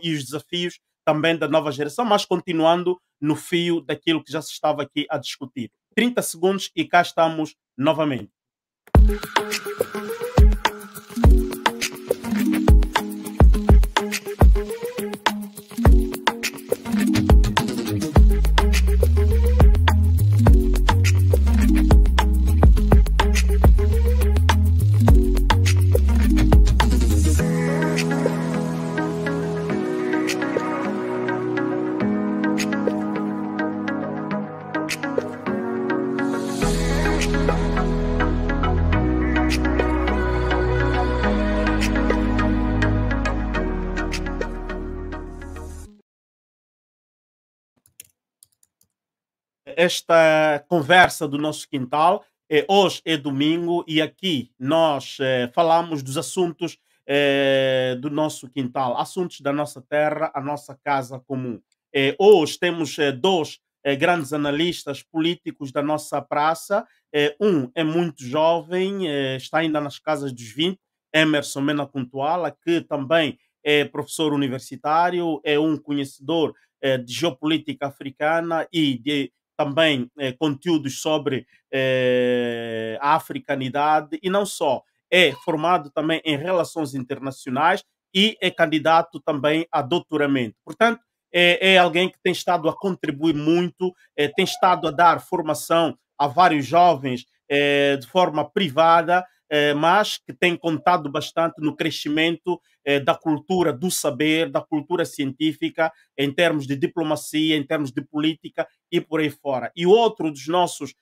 e os desafios também da nova geração, mas continuando no fio daquilo que já se estava aqui a discutir. 30 segundos e cá estamos novamente. Esta conversa do nosso quintal. Hoje é domingo e aqui nós falamos dos assuntos do nosso quintal, assuntos da nossa terra, a nossa casa comum. Hoje temos dois grandes analistas políticos da nossa praça. Um é muito jovem, está ainda nas casas dos 20, Emerson Mena Kuntuala, que também é professor universitário, é um conhecedor de geopolítica africana e de também conteúdos sobre a africanidade e não só. É formado também em relações internacionais e é candidato também a doutoramento. Portanto, é alguém que tem estado a contribuir muito, tem estado a dar formação a vários jovens de forma privada, mas que tem contado bastante no crescimento da cultura do saber, da cultura científica, em termos de diplomacia, em termos de política e por aí fora. E outro dos nossos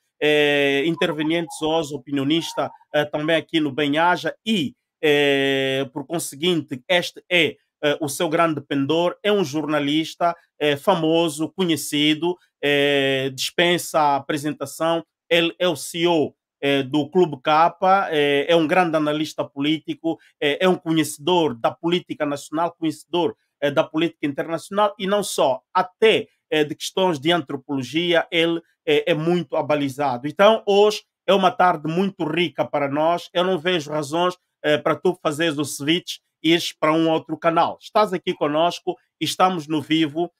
intervenientes hoje, opinionista, também aqui no Benhaja, e por conseguinte, este é o seu grande pendor, é um jornalista famoso, conhecido, dispensa a apresentação, ele é o CEO do Clube Capa, é um grande analista político, é um conhecedor da política nacional, conhecedor da política internacional e não só, até de questões de antropologia, ele é muito abalizado. Então, hoje é uma tarde muito rica para nós, eu não vejo razões para tu fazeres o switch e ires para um outro canal. Estás aqui conosco, estamos no vivo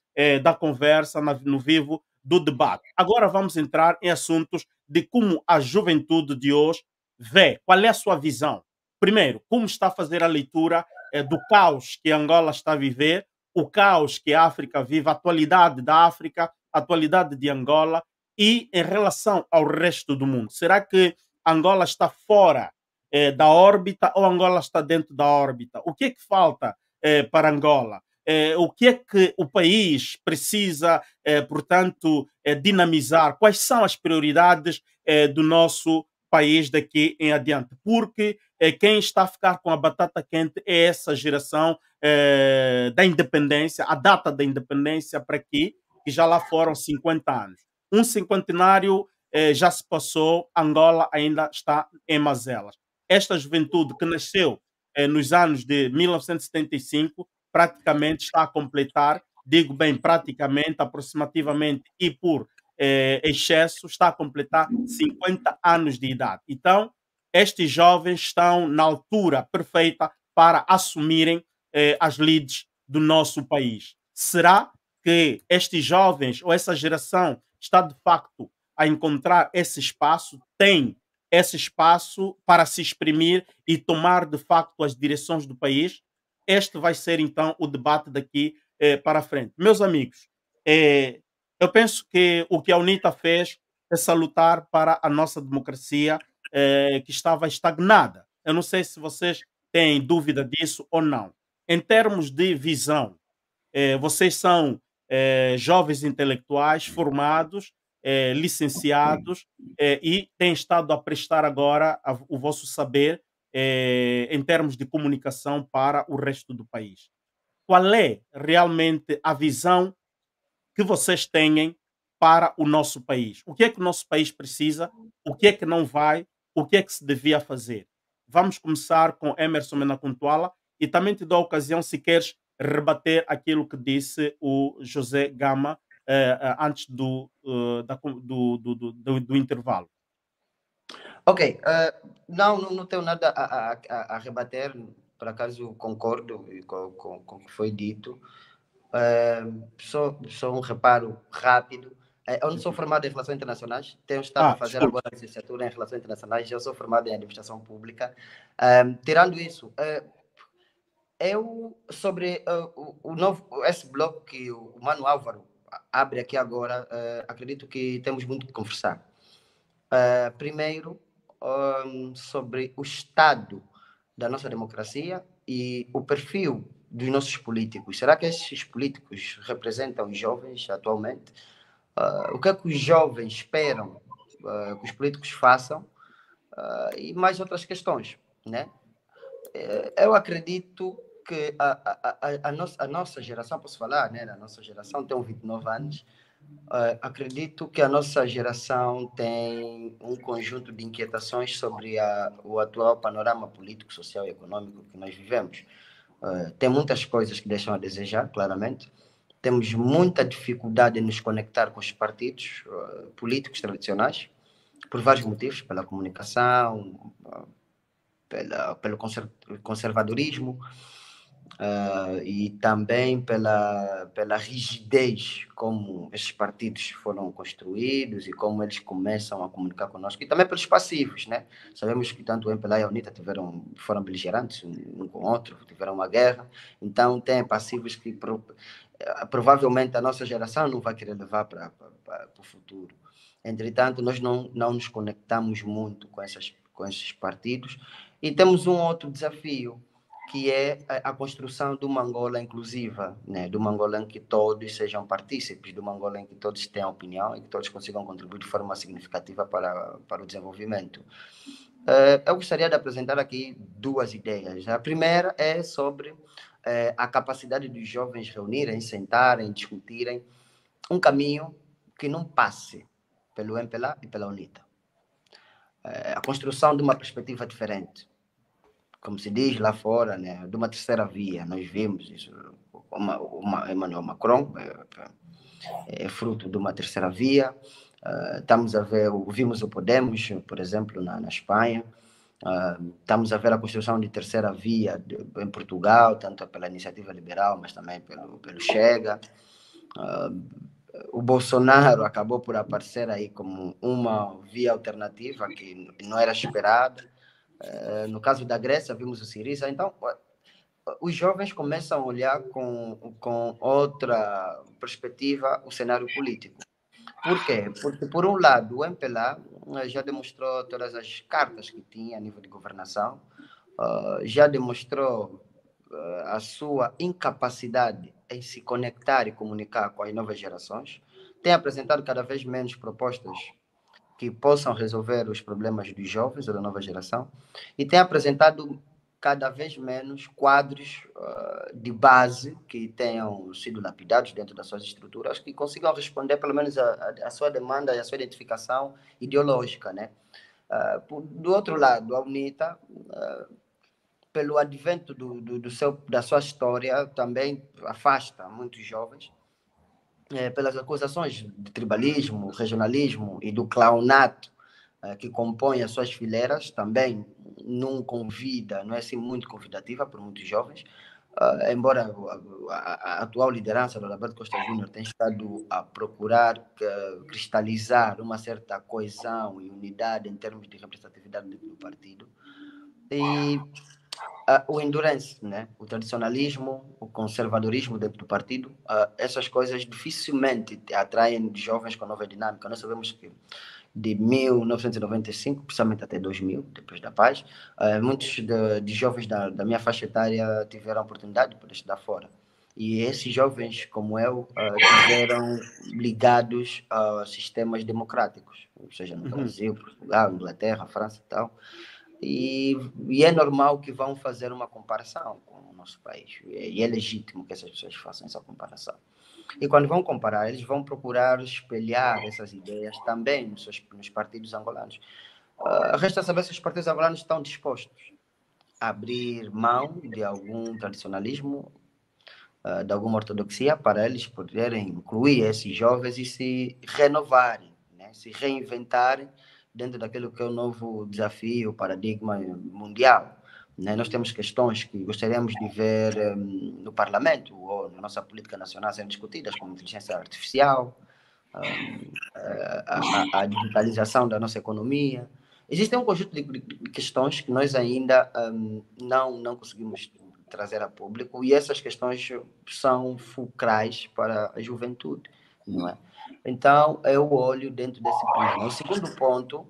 da conversa, no vivo do debate. Agora vamos entrar em assuntos de como a juventude de hoje vê, qual é a sua visão. Primeiro, como está a fazer a leitura do caos que Angola está a viver, o caos que a África vive, a atualidade da África, a atualidade de Angola e em relação ao resto do mundo. Será que Angola está fora da órbita ou Angola está dentro da órbita? O que é que falta para Angola? O que é que o país precisa, portanto, dinamizar? Quais são as prioridades do nosso país daqui em adiante? Porque quem está a ficar com a batata quente é essa geração da independência, a data da independência para aqui, que já lá foram 50 anos. Um cinquentenário já se passou, Angola ainda está em mazelas. Esta juventude que nasceu nos anos de 1975 praticamente está a completar, digo bem, praticamente, aproximativamente e por excesso, está a completar 50 anos de idade. Então, estes jovens estão na altura perfeita para assumirem as leads do nosso país. Será que estes jovens ou essa geração está de facto a encontrar esse espaço, tem esse espaço para se exprimir e tomar de facto as direções do país? Este vai ser então o debate daqui para frente. Meus amigos, eu penso que o que a UNITA fez é salutar para a nossa democracia que estava estagnada. Eu não sei se vocês têm dúvida disso ou não. Em termos de visão, vocês são jovens intelectuais formados, licenciados e têm estado a prestar agora o vosso saber em termos de comunicação para o resto do país. Qual é realmente a visão que vocês têm para o nosso país? O que é que o nosso país precisa? O que é que não vai? O que é que se devia fazer? Vamos começar com Emerson Menacontuala e também te dou a ocasião se queres rebater aquilo que disse o José Gama antes do intervalo. Ok, não tenho nada a rebater. por acaso concordo com o que foi dito. Só um reparo rápido. Eu não sou formado em Relações Internacionais, tenho estado a fazer Desculpe. agora a licenciatura em Relações Internacionais, eu sou formado em Administração Pública. Tirando isso, eu, sobre esse bloco que o Mano Álvaro abre aqui agora, acredito que temos muito que conversar. Primeiro, sobre o estado da nossa democracia e o perfil dos nossos políticos. Será que esses políticos representam os jovens atualmente? O que é que os jovens esperam que os políticos façam? E mais outras questões, né? Eu acredito que a nossa geração, posso falar, né? A nossa geração tem 29 anos. Acredito que a nossa geração tem um conjunto de inquietações sobre o atual panorama político, social e econômico que nós vivemos. Tem muitas coisas que deixam a desejar, claramente. Temos muita dificuldade em nos conectar com os partidos políticos tradicionais, por vários motivos, pela comunicação, pelo conservadorismo, e também pela rigidez como esses partidos foram construídos e como eles começam a comunicar conosco, e também pelos passivos, né? Sabemos que tanto o MPLA e a UNITA foram beligerantes um com o outro, tiveram uma guerra, então tem passivos que provavelmente a nossa geração não vai querer levar para o futuro. Entretanto, nós não nos conectamos muito com esses partidos, e temos um outro desafio, que é a construção de uma Angola inclusiva, né? De uma Angola em que todos sejam partícipes, de uma Angola em que todos tenham opinião e que todos consigam contribuir de forma significativa para o desenvolvimento. Eu gostaria de apresentar aqui duas ideias. A primeira é sobre a capacidade dos jovens reunirem, sentarem, discutirem um caminho que não passe pelo MPLA e pela UNITA. A construção de uma perspectiva diferente, como se diz lá fora, né, de uma terceira via. Nós vimos isso. Emmanuel Macron é fruto de uma terceira via. Estamos a ver, vimos o Podemos, por exemplo, na Espanha. Estamos a ver a construção de terceira via em Portugal, tanto pela iniciativa liberal, mas também pelo Chega. O Bolsonaro acabou por aparecer aí como uma via alternativa que não era esperada. No caso da Grécia, vimos o Syriza. Então, os jovens começam a olhar com outra perspectiva o cenário político. Por quê? Porque, por um lado, o MPLA já demonstrou todas as cartas que tinha a nível de governação, já demonstrou a sua incapacidade em se conectar e comunicar com as novas gerações, tem apresentado cada vez menos propostas que possam resolver os problemas dos jovens ou da nova geração, e tem apresentado cada vez menos quadros de base que tenham sido lapidados dentro das suas estruturas, que consigam responder pelo menos a sua demanda e a sua identificação ideológica, né? Do outro lado, a UNITA, pelo advento da sua história, também afasta muitos jovens, pelas acusações de tribalismo, regionalismo e do clownato que compõem as suas fileiras, também não convida, não é assim muito convidativa por muitos jovens, embora a atual liderança do Roberto Costa Júnior tenha estado a procurar cristalizar uma certa coesão e unidade em termos de representatividade do partido. E o endurance, né? O tradicionalismo, o conservadorismo dentro do partido, essas coisas dificilmente atraem jovens com nova dinâmica. Nós sabemos que de 1995, principalmente até 2000, depois da paz, muitos de jovens da minha faixa etária tiveram a oportunidade de poder estudar fora. E esses jovens, como eu, tiveram ligados a sistemas democráticos, ou seja, no Brasil, Portugal, Inglaterra, França e tal. E é normal que vão fazer uma comparação com o nosso país. E é legítimo que essas pessoas façam essa comparação. E quando vão comparar, eles vão procurar espelhar essas ideias também nos partidos angolanos. Resta saber se os partidos angolanos estão dispostos a abrir mão de algum tradicionalismo, de alguma ortodoxia, para eles poderem incluir esses jovens e se renovarem, né? Se reinventarem dentro daquilo que é o novo desafio, o paradigma mundial. né? Nós temos questões que gostaríamos de ver no Parlamento ou na nossa política nacional sendo discutidas, como inteligência artificial, a digitalização da nossa economia. Existem um conjunto de questões que nós ainda não conseguimos trazer a público, e essas questões são fulcrais para a juventude, não é? Então, eu olho dentro desse prisma. O segundo ponto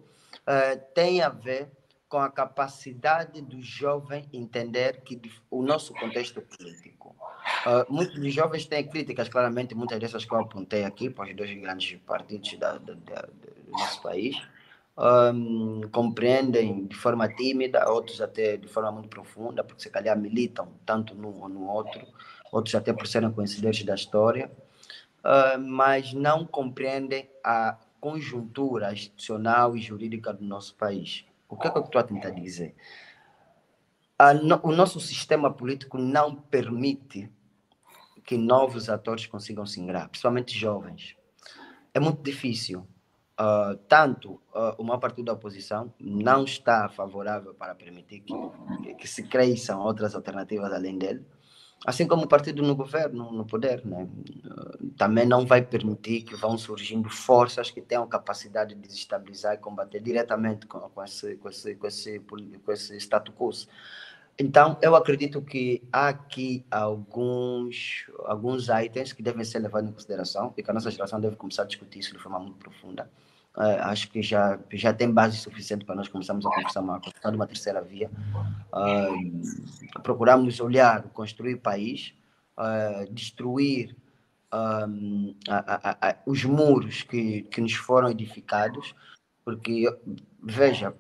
tem a ver com a capacidade do jovem entender que o nosso contexto político. Muitos dos jovens têm críticas, claramente, muitas dessas que eu apontei aqui, para os dois grandes partidos do nosso país. Compreendem de forma tímida, outros até de forma muito profunda, porque se calhar militam tanto num ou no outro, outros até por serem conhecedores da história, mas não compreendem a conjuntura institucional e jurídica do nosso país. O que é que eu estou a tentar dizer? O nosso sistema político não permite que novos atores consigam se ingrar, principalmente jovens. É muito difícil. Tanto o maior partido da oposição não está favorável para permitir que se cresçam outras alternativas além dele, assim como o partido no governo, no poder, né? Também não vai permitir que vão surgindo forças que tenham capacidade de desestabilizar e combater diretamente com esse status quo. Então, eu acredito que há aqui alguns itens que devem ser levados em consideração e que a nossa geração deve começar a discutir isso de forma muito profunda. Acho que já tem base suficiente para nós começarmos a conversar de uma terceira via. Procuramos olhar, construir país, destruir os muros que nos foram edificados, porque, veja,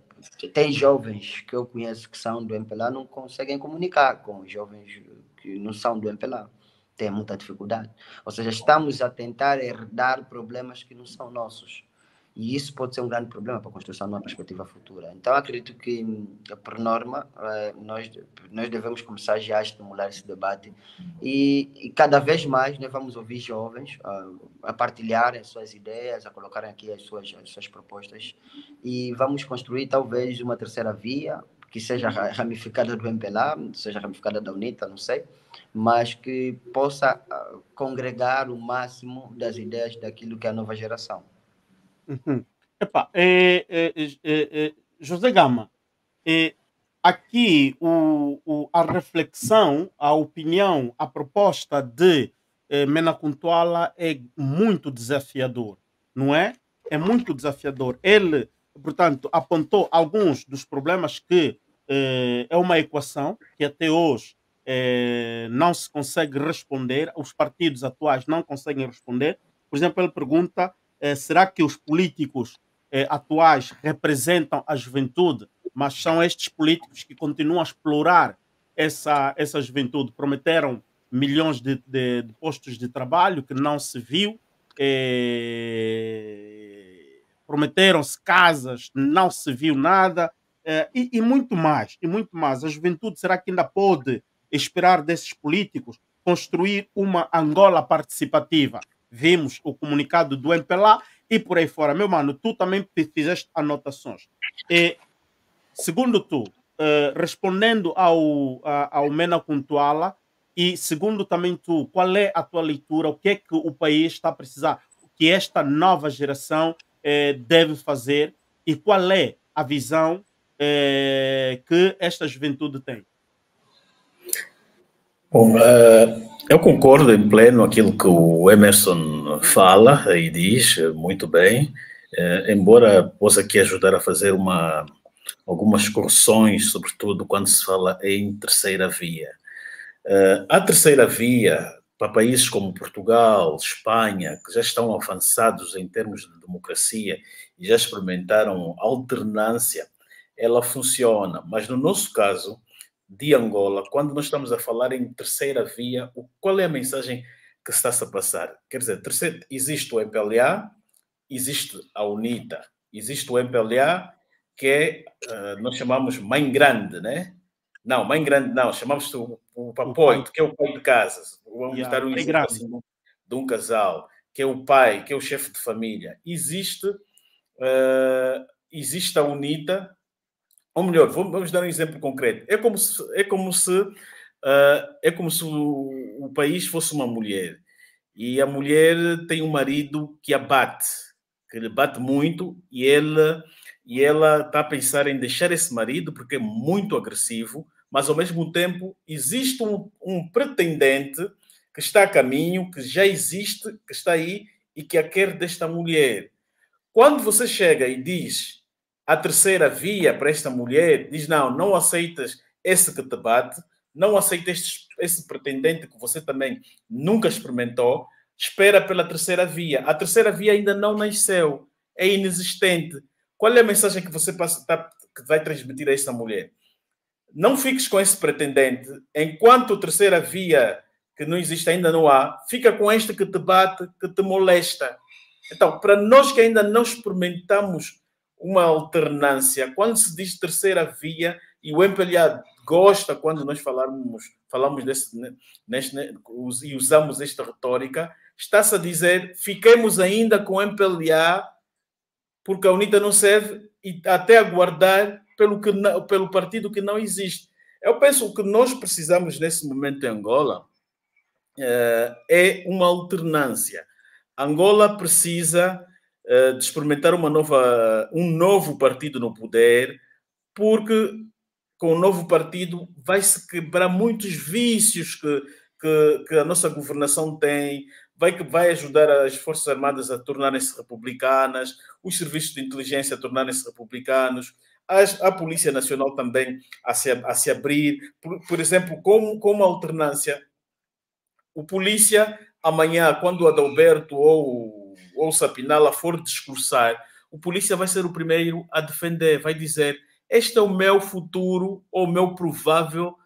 tem jovens que eu conheço que são do MPLA não conseguem comunicar com os jovens que não são do MPLA. Tem muita dificuldade. Ou seja, estamos a tentar herdar problemas que não são nossos. E isso pode ser um grande problema para a construção de uma perspectiva futura. Então, acredito que, por norma, nós devemos começar já a estimular esse debate e cada vez mais nós vamos ouvir jovens a partilharem as suas ideias, a colocarem aqui as suas propostas e vamos construir talvez uma terceira via que seja ramificada do MPLA, seja ramificada da UNITA, não sei, mas que possa congregar o máximo das ideias daquilo que é a nova geração. Uhum. Epá, José Gama, aqui a reflexão, a opinião, a proposta de Mena Kuntuala é muito desafiador, não é? É muito desafiador. Ele, portanto, apontou alguns dos problemas que é uma equação que até hoje não se consegue responder, os partidos atuais não conseguem responder. Por exemplo, ele pergunta: será que os políticos atuais representam a juventude, mas são estes políticos que continuam a explorar essa juventude? Prometeram milhões de postos de trabalho que não se viu, prometeram-se casas, não se viu nada, e muito mais, e muito mais. A juventude, será que ainda pode esperar desses políticos construir uma Angola participativa? Vimos o comunicado do MPLA e por aí fora. Meu mano, tu também fizeste anotações. Segundo tu, respondendo ao Mena Kuntuala, e segundo também tu, qual é a tua leitura, o que é que o país está a precisar, o que esta nova geração deve fazer e qual é a visão que esta juventude tem? Bom, eu concordo em pleno aquilo que o Emerson fala e diz muito bem, embora possa aqui ajudar a fazer algumas correções, sobretudo quando se fala em terceira via. A terceira via, para países como Portugal, Espanha, que já estão avançados em termos de democracia e já experimentaram alternância, ela funciona. Mas no nosso caso de Angola, quando nós estamos a falar em terceira via, qual é a mensagem que está-se a passar? Quer dizer, existe o MPLA, existe a UNITA, existe o MPLA, que nós chamamos mãe grande, né? Não, mãe grande não, chamamos o papoito, que é o pai de casa. Vamos dar um exemplo assim, de um casal, que é o pai, que é o chefe de família. Existe a UNITA, ou melhor, vamos dar um exemplo concreto. É como se o país fosse uma mulher e a mulher tem um marido que a bate, que lhe bate muito e ela está a pensar em deixar esse marido porque é muito agressivo, mas ao mesmo tempo existe um pretendente que está a caminho, que já existe, que está aí e que a quer desta mulher. Quando você chega e diz a terceira via para esta mulher, diz não aceitas esse que te bate, não aceitas esse pretendente que você também nunca experimentou, espera pela terceira via. A terceira via ainda não nasceu, é inexistente. Qual é a mensagem que você que vai transmitir a esta mulher? Não fiques com esse pretendente, enquanto a terceira via que não existe ainda não há, fica com este que te bate, que te molesta. Então, para nós que ainda não experimentamos uma alternância, quando se diz terceira via, e o MPLA gosta quando nós falamos e usamos esta retórica, está-se a dizer, fiquemos ainda com o MPLA, porque a UNITA não serve, e até aguardar pelo partido que não existe. Eu penso que nós precisamos, nesse momento em Angola, é uma alternância. Angola precisa de experimentar um novo partido no poder, porque com o novo partido vai-se quebrar muitos vícios que a nossa governação tem, vai ajudar as Forças Armadas a tornarem-se republicanas, os serviços de inteligência a tornarem-se republicanos, a Polícia Nacional também a se abrir. Por exemplo, como alternância, o polícia, amanhã, quando o Adalberto ou o Sapinala for discursar, o polícia vai ser o primeiro a defender, vai dizer: este é o meu futuro, ou o meu provável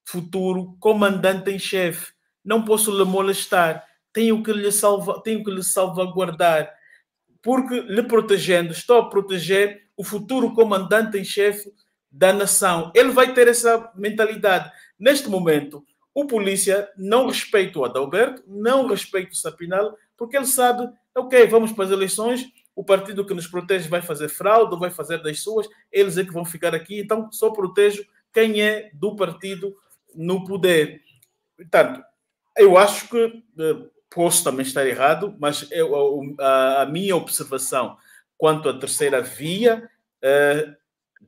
futuro comandante em chefe. Não posso lhe molestar, tenho que lhe salvaguardar, porque lhe protegendo, estou a proteger o futuro comandante em chefe da nação. Ele vai ter essa mentalidade. Neste momento, o polícia não respeita o Adalberto, não respeita o Sapinal, porque ele sabe, ok, vamos para as eleições, o partido que nos protege vai fazer fraude, vai fazer das suas, eles é que vão ficar aqui, então só protejo quem é do partido no poder. Portanto, eu acho que posso também estar errado, mas a minha observação quanto à terceira via,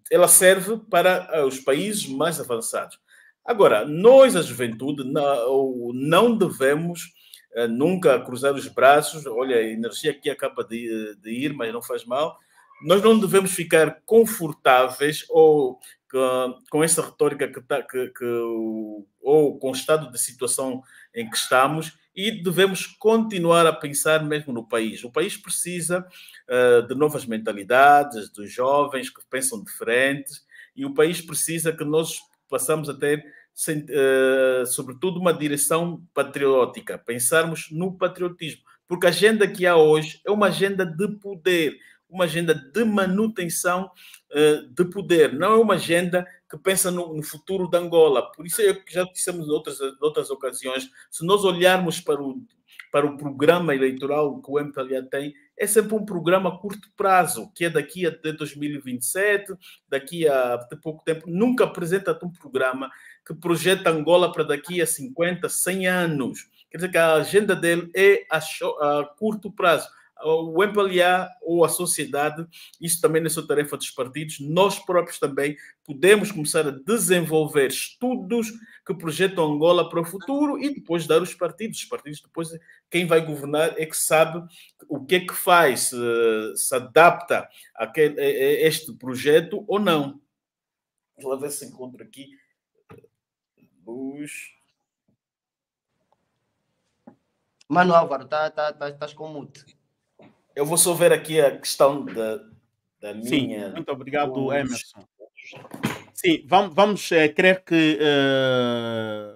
ela serve para os países mais avançados. Agora, nós, a juventude, não devemos nunca cruzar os braços. Olha, a energia aqui acaba de ir, mas não faz mal. Nós não devemos ficar confortáveis ou com essa retórica ou com o estado de situação em que estamos, e devemos continuar a pensar mesmo no país. O país precisa de novas mentalidades, dos jovens que pensam diferentes, e o país precisa que nós passamos a ter, sobretudo, uma direção patriótica, pensarmos no patriotismo, porque a agenda que há hoje é uma agenda de poder, uma agenda de manutenção de poder, não é uma agenda que pensa no futuro de Angola. Por isso é que já dissemos em outras ocasiões, se nós olharmos para o programa eleitoral que o MPLA tem, é sempre um programa a curto prazo, que é daqui até 2027, daqui a pouco tempo. Nunca apresenta um programa que projeta Angola para daqui a 50, 100 anos. Quer dizer que a agenda dele é a curto prazo. O MPLA ou a sociedade, isso também não é só tarefa dos partidos, nós próprios também podemos começar a desenvolver estudos que projetam Angola para o futuro e depois dar os partidos. Os partidos depois, quem vai governar é que sabe o que é que faz, se adapta a este projeto ou não. Vou lá ver se encontro aqui os... Mano Álvaro, estás com mute. Eu vou só ver aqui a questão da minha... Sim, muito obrigado, Emerson. Sim, vamos crer que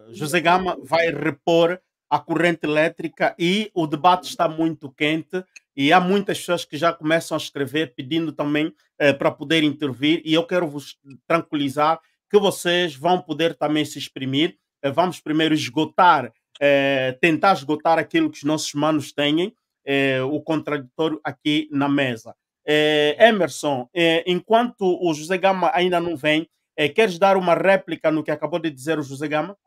José Gama vai repor a corrente elétrica, e o debate está muito quente e há muitas pessoas que já começam a escrever pedindo também para poder intervir, e eu quero vos tranquilizar que vocês vão poder também se exprimir. Vamos primeiro tentar esgotar aquilo que os nossos manos têm, o contraditório aqui na mesa. Emerson, enquanto o José Gama ainda não vem, queres dar uma réplica no que acabou de dizer o José Gama?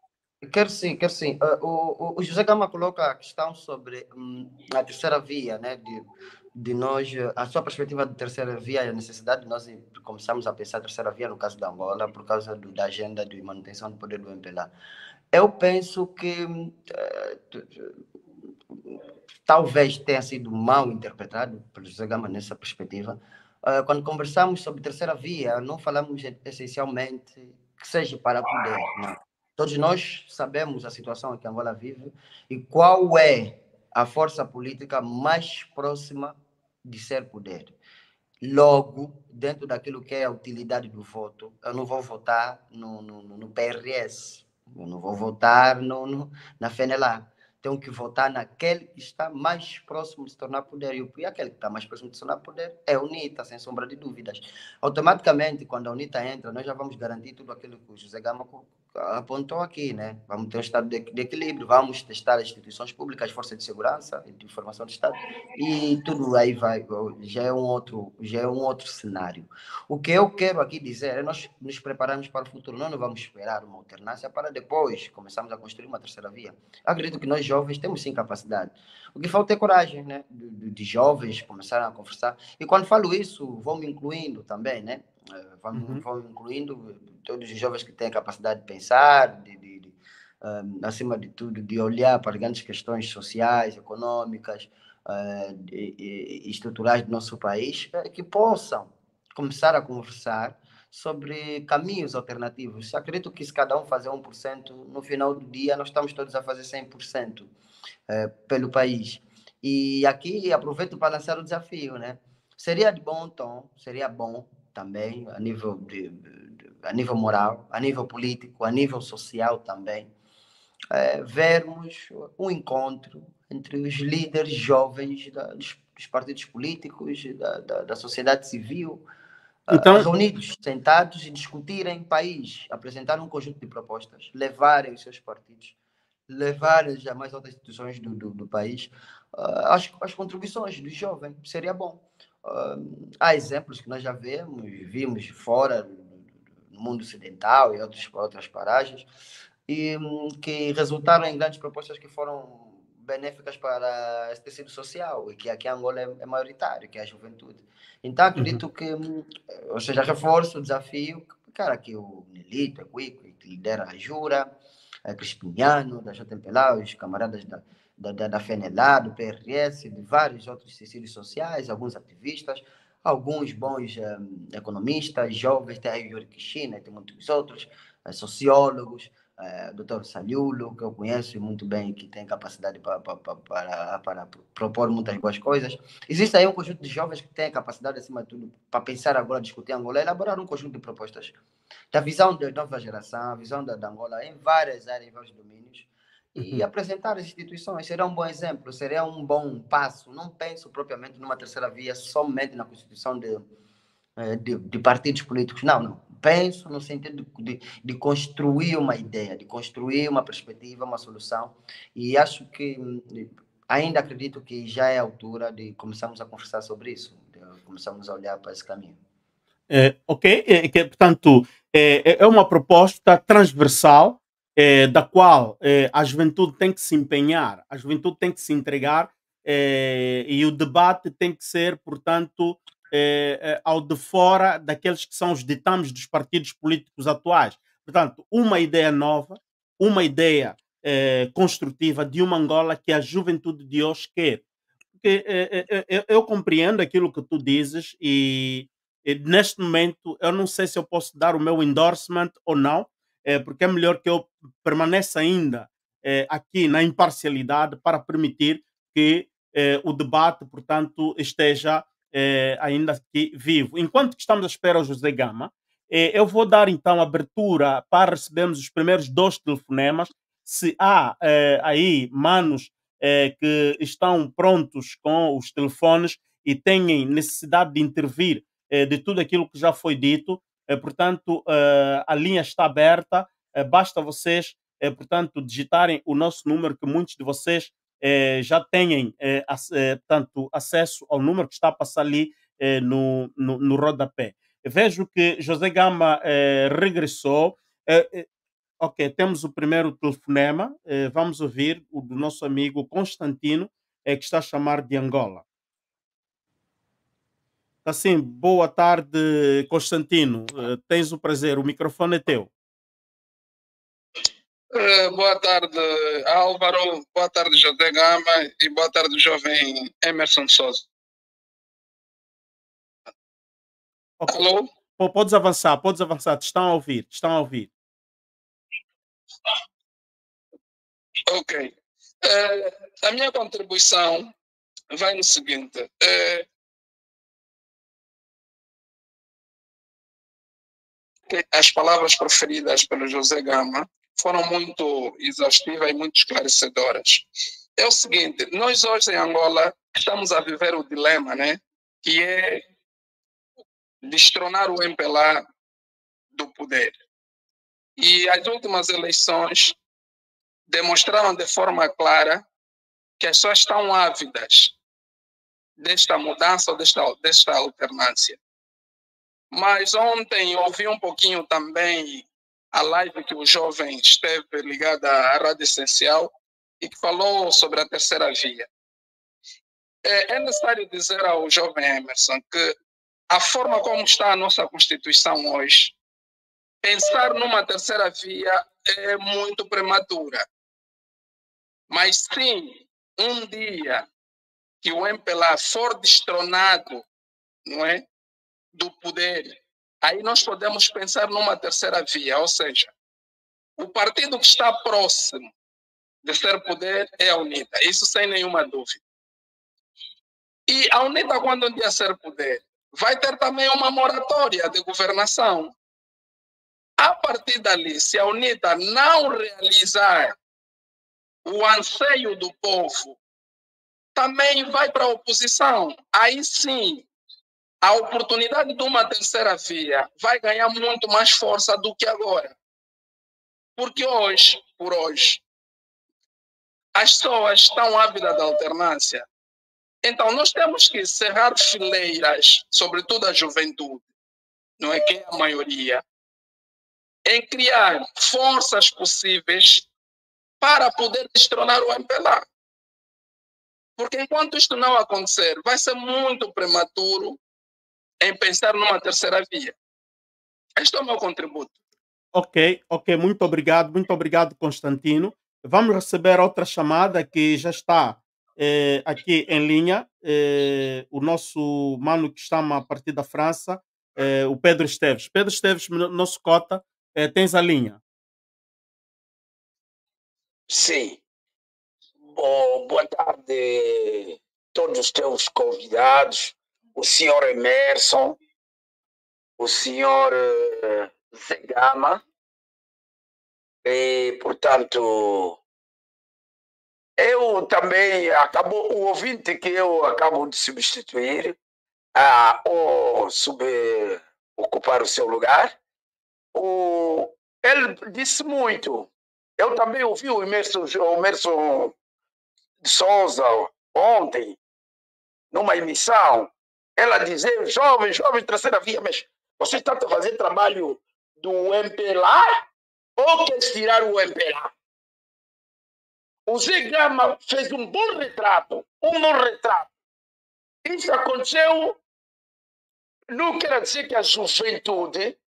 Quero sim, quero sim. O José Gama coloca a questão sobre a terceira via, né? De nós, a sua perspectiva de terceira via, a necessidade de nós começarmos a pensar a terceira via no caso da Angola, por causa da agenda de manutenção do poder do MPLA. Eu penso que talvez tenha sido mal interpretado pelo José Gama nessa perspectiva. Quando conversamos sobre terceira via, não falamos essencialmente que seja para poder, não. Todos nós sabemos a situação que Angola vive e qual é a força política mais próxima de ser poder. Logo, dentro daquilo que é a utilidade do voto, eu não vou votar no PRS, eu não vou votar na FNLA. Tenho que votar naquele que está mais próximo de se tornar poder. E aquele que está mais próximo de se tornar poder é a UNITA, sem sombra de dúvidas. Automaticamente, quando a UNITA entra, nós já vamos garantir tudo aquilo que o José Gama apontou aqui, né? Vamos ter um estado de equilíbrio, vamos testar as instituições públicas, forças de segurança, de informação do Estado, e tudo aí vai, já é um outro cenário. O que eu quero aqui dizer é nós nos prepararmos para o futuro, nós não vamos esperar uma alternância para depois começarmos a construir uma terceira via. Acredito que nós jovens temos sim capacidade. O que falta é coragem, né? De jovens começarem a conversar. E quando falo isso, vou me incluindo também, né? Vão incluindo todos os jovens que têm a capacidade de pensar, acima de tudo, de olhar para grandes questões sociais, econômicas, estruturais do nosso país, que possam começar a conversar sobre caminhos alternativos. Acredito que se cada um fazer 1%, no final do dia nós estamos todos a fazer 100% pelo país. E aqui aproveito para lançar o desafio, né? Seria de bom tom, seria bom também, a nível moral, a nível político, a nível social também, vermos um encontro entre os líderes jovens dos partidos políticos, da sociedade civil, Então, reunidos, sentados e discutirem país, apresentar um conjunto de propostas, levarem os seus partidos, levarem as mais altas instituições do país, as contribuições do jovem, seria bom. Há exemplos que nós já vimos fora, no mundo ocidental e outras paragens, e que resultaram em grandes propostas que foram benéficas para esse tecido social, e que aqui em Angola é maioritário, que é a juventude. Então, acredito que, ou seja, reforço o desafio, cara, que o Nelito, o Quico, que lidera a Jura, Crispiniano, da JMPLA, os camaradas da FNLA, do PRS, de vários outros tecidos sociais, alguns ativistas, alguns bons economistas, jovens, tem aí o Yuri Kishina, tem muitos outros, sociólogos, Dr. Saliulo, que eu conheço muito bem, que tem capacidade para propor muitas boas coisas. Existe aí um conjunto de jovens que têm capacidade, acima de tudo, para pensar agora, discutir Angola, elaborar um conjunto de propostas da visão da nova geração, a visão da Angola em várias áreas, em vários domínios, e apresentar as instituições. Seria um bom exemplo, seria um bom passo. Não penso propriamente numa terceira via somente na constituição de partidos políticos. Não. Penso no sentido de construir uma ideia, de construir uma perspectiva, uma solução. E acho que ainda acredito que já é a altura de começarmos a conversar sobre isso, de começarmos a olhar para esse caminho. Ok, portanto, é uma proposta transversal, da qual a juventude tem que se empenhar, a juventude tem que se entregar, e o debate tem que ser, portanto, ao de fora daqueles que são os ditames dos partidos políticos atuais. Portanto, uma ideia nova, uma ideia construtiva de uma Angola que a juventude de hoje quer. Porque eu compreendo aquilo que tu dizes e neste momento eu não sei se eu posso dar o meu endorsement ou não, porque é melhor que eu permaneça ainda aqui na imparcialidade para permitir que o debate, portanto, esteja ainda aqui vivo. Enquanto que estamos à espera do José Gama, eu vou dar então abertura para recebermos os primeiros 2 telefonemas. Se há aí manos que estão prontos com os telefones e têm necessidade de intervir de tudo aquilo que já foi dito, portanto, a linha está aberta, basta vocês, portanto, digitarem o nosso número, que muitos de vocês já têm tanto acesso ao número que está a passar ali, no rodapé. Vejo que José Gama regressou. Ok, temos o primeiro telefonema. Vamos ouvir o do nosso amigo Constantino, que está a chamar de Angola. Assim, boa tarde, Constantino. Tens o prazer, o microfone é teu. Boa tarde, Álvaro. Boa tarde, José Gama. E boa tarde, jovem Emerson Souza. Okay. Alô? Podes avançar, te estão a ouvir, Ok. A minha contribuição vai no seguinte. As palavras proferidas pelo José Gama foram muito exaustivas e muito esclarecedoras. É o seguinte, nós hoje em Angola estamos a viver o dilema, né? Que é destronar o MPLA do poder. E as últimas eleições demonstraram de forma clara que as pessoas estão ávidas desta mudança ou desta alternância. Mas ontem ouvi um pouquinho também a live que o jovem esteve ligado à Rádio Essencial e que falou sobre a terceira via. É necessário dizer ao jovem Emerson que a forma como está a nossa Constituição hoje, pensar numa terceira via é muito prematura. Mas sim, um dia que o MPLA for destronado, não é, do poder, aí nós podemos pensar numa terceira via, ou seja, o partido que está próximo de ser poder é a UNITA, isso sem nenhuma dúvida. E a UNITA, quando um dia ser poder, vai ter também uma moratória de governação. A partir dali, se a UNITA não realizar o anseio do povo, também vai para a oposição. Aí sim, a oportunidade de uma terceira via vai ganhar muito mais força do que agora. Porque hoje, por hoje, as pessoas estão ávidas da alternância. Então, nós temos que cerrar fileiras, sobretudo a juventude, não é que é a maioria, em criar forças possíveis para poder destronar o MPLA. Porque enquanto isto não acontecer, vai ser muito prematuro em pensar numa terceira via. Este é o meu contributo. Ok, muito obrigado, Constantino. Vamos receber outra chamada que já está aqui em linha. O nosso mano que está a partir da França, o Pedro Esteves. Pedro Esteves, nosso cota, tens a linha. Sim. Boa tarde a todos os teus convidados, o senhor Emerson, o senhor Zé Gama, e, portanto, eu também o ouvinte que eu acabo de substituir, ou ocupar o seu lugar, ele disse muito. Eu também ouvi o Emerson de Souza ontem, numa emissão, ela dizer, jovem, terceira via, mas você está a fazer trabalho do MPLA ou quer tirar o MPLA? O Zé Gama fez um bom retrato. Isso aconteceu, não quer dizer que a juventude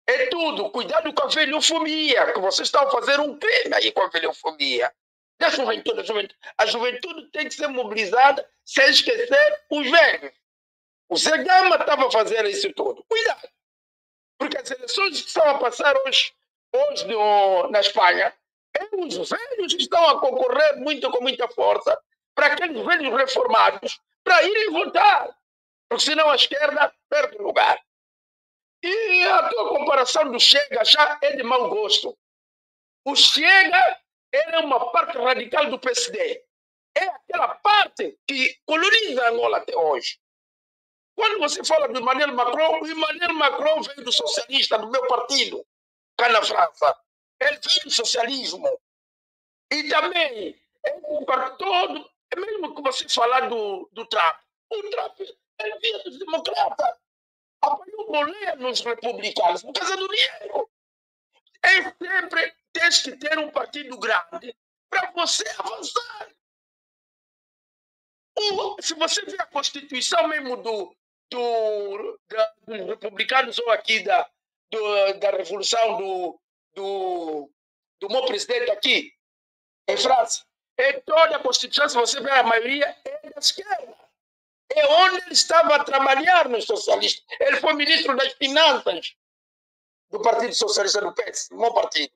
é tudo. Cuidado com a velhofobia, que vocês estão a fazer um crime aí com a velhofobia. A juventude tem que ser mobilizada sem esquecer os velhos. O Zé Gama estava a fazer isso tudo. Cuidado. Porque as eleições que estão a passar hoje na Espanha, os velhos estão a concorrer com muita força para aqueles velhos reformados para irem votar. Porque senão a esquerda perde lugar. E a tua comparação do Chega já é de mau gosto. O Chega era uma parte radical do PSD. É aquela parte que coloniza Angola até hoje. Quando você fala de Emmanuel Macron veio do socialista, do meu partido, cá na França. Ele veio do socialismo. E também, todo, mesmo que você falar do Trump, o Trump Ele via dos democratas. Apoiou boleia nos republicanos por causa do dinheiro. É sempre tens que ter um partido grande para você avançar. Se você vê a Constituição mesmo dos republicanos ou aqui da Revolução do meu presidente aqui, em França, em toda a Constituição, se você vê a maioria, é da esquerda. É onde ele estava a trabalhar nos socialistas. Ele foi ministro das Finanças do Partido Socialista do PS, do meu partido.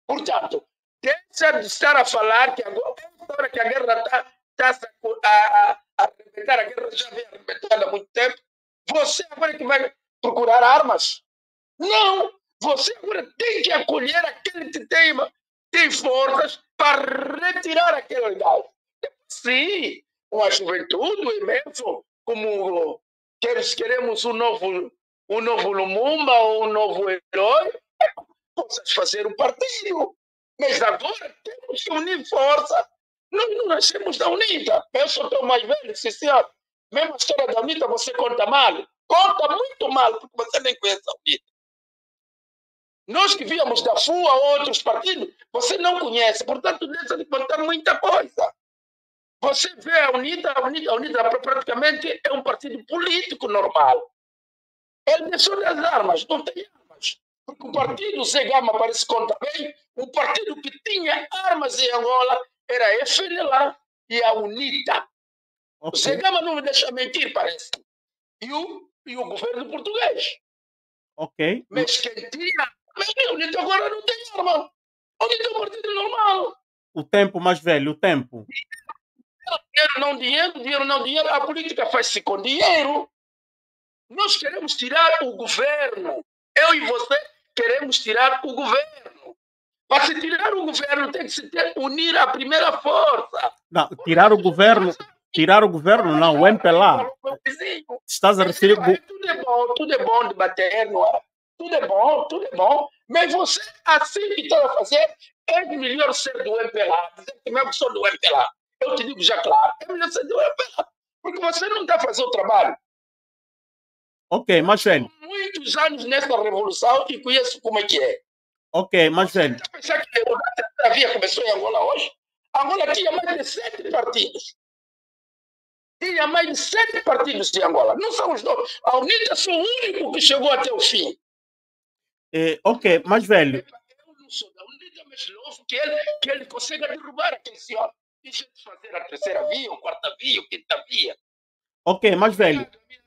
Portanto, deixa de estar a falar que agora que a guerra está a arrebentar, a guerra já vem arrebentando há muito tempo, você agora é que vai procurar armas? Não! Você agora tem que acolher aquele que tem forças para retirar aquele gás. Sim, uma juventude imenso, como queremos um novo Lumumba ou um novo herói, possas fazer um partido. Mas agora temos que unir força. Nós não nascemos da UNITA. Eu sou tão mais velho, sim, senhor. Mesmo a história da UNITA você conta mal. Conta muito mal, porque você nem conhece a UNITA. Nós que víamos da FUA ou outros partidos, você não conhece. Portanto, deixa de contar muita coisa. Você vê a UNITA praticamente é um partido político normal. Ele deixou das armas, não tem armas. Porque o partido Zegama, parece que conta bem, o partido que tinha armas em Angola era a FNLA e a UNITA. O Zegama não me deixa mentir, parece. E o governo português. Ok. Mas quem tinha... Mas a UNITA agora não tem arma. A UNITA é um partido normal. O tempo mais velho, o tempo. Dinheiro não dinheiro. A política faz-se com dinheiro. Nós queremos tirar o governo. Eu e você queremos tirar o governo. Para se tirar o governo, tem que se unir a primeira força. Não, tirar o governo não, o MPLA. Estás a referir... Tudo é bom debater, não é? Tudo é bom. Mas você, assim que está a fazer, é melhor ser do MPLA. Dizer que mesmo sou do MPLA. Eu te digo já claro, é melhor ser do MPLA. Porque você não está a fazer o trabalho. Ok, mas velho. Muitos anos nessa revolução e conheço como é que é. Ok, mas velho. Você pensar que a via começou em Angola hoje? Angola tinha mais de 7 partidos. Tinha mais de 7 partidos em Angola. Não são os dois. A UNITA foi o único que chegou até o fim. Ok, mas velho. Eu não sou da UNITA, mas louvo que ele consiga derrubar aquele senhor. Deixa de fazer a terceira via, a quarta via, a quinta via. Ok, mas velho. Minha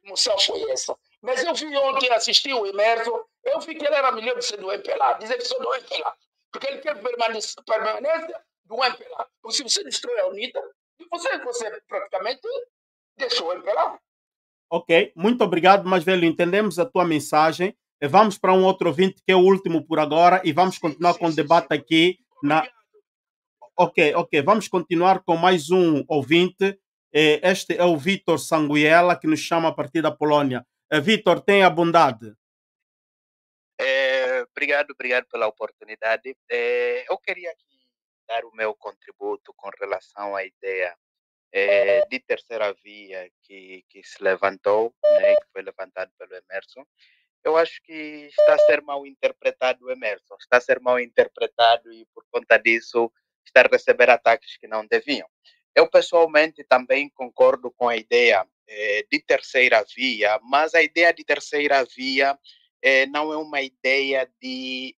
emoção foi essa. Mas eu vi ontem, assisti o Emerson, eu vi que ele era melhor de ser do MPLA. Dizer que sou do MPLA. Porque ele quer permanência do MPLA. Porque se você destrói a UNITA, você praticamente deixou o MPLA. Ok, muito obrigado, mas velho, entendemos a tua mensagem. Vamos para um outro ouvinte, que é o último por agora, e vamos continuar com o debate aqui. Ok, vamos continuar com mais um ouvinte. Este é o Vitor Sanguiela, que nos chama a partir da Polônia. Vitor, tenha bondade. Obrigado pela oportunidade. Eu queria aqui dar o meu contributo com relação à ideia de terceira via que se levantou, né, que foi levantado pelo Emerson. Eu acho que está a ser mal interpretado o Emerson, está a ser mal interpretado e por conta disso está a receber ataques que não deviam. Eu pessoalmente também concordo com a ideia de terceira via, mas a ideia de terceira via não é uma ideia de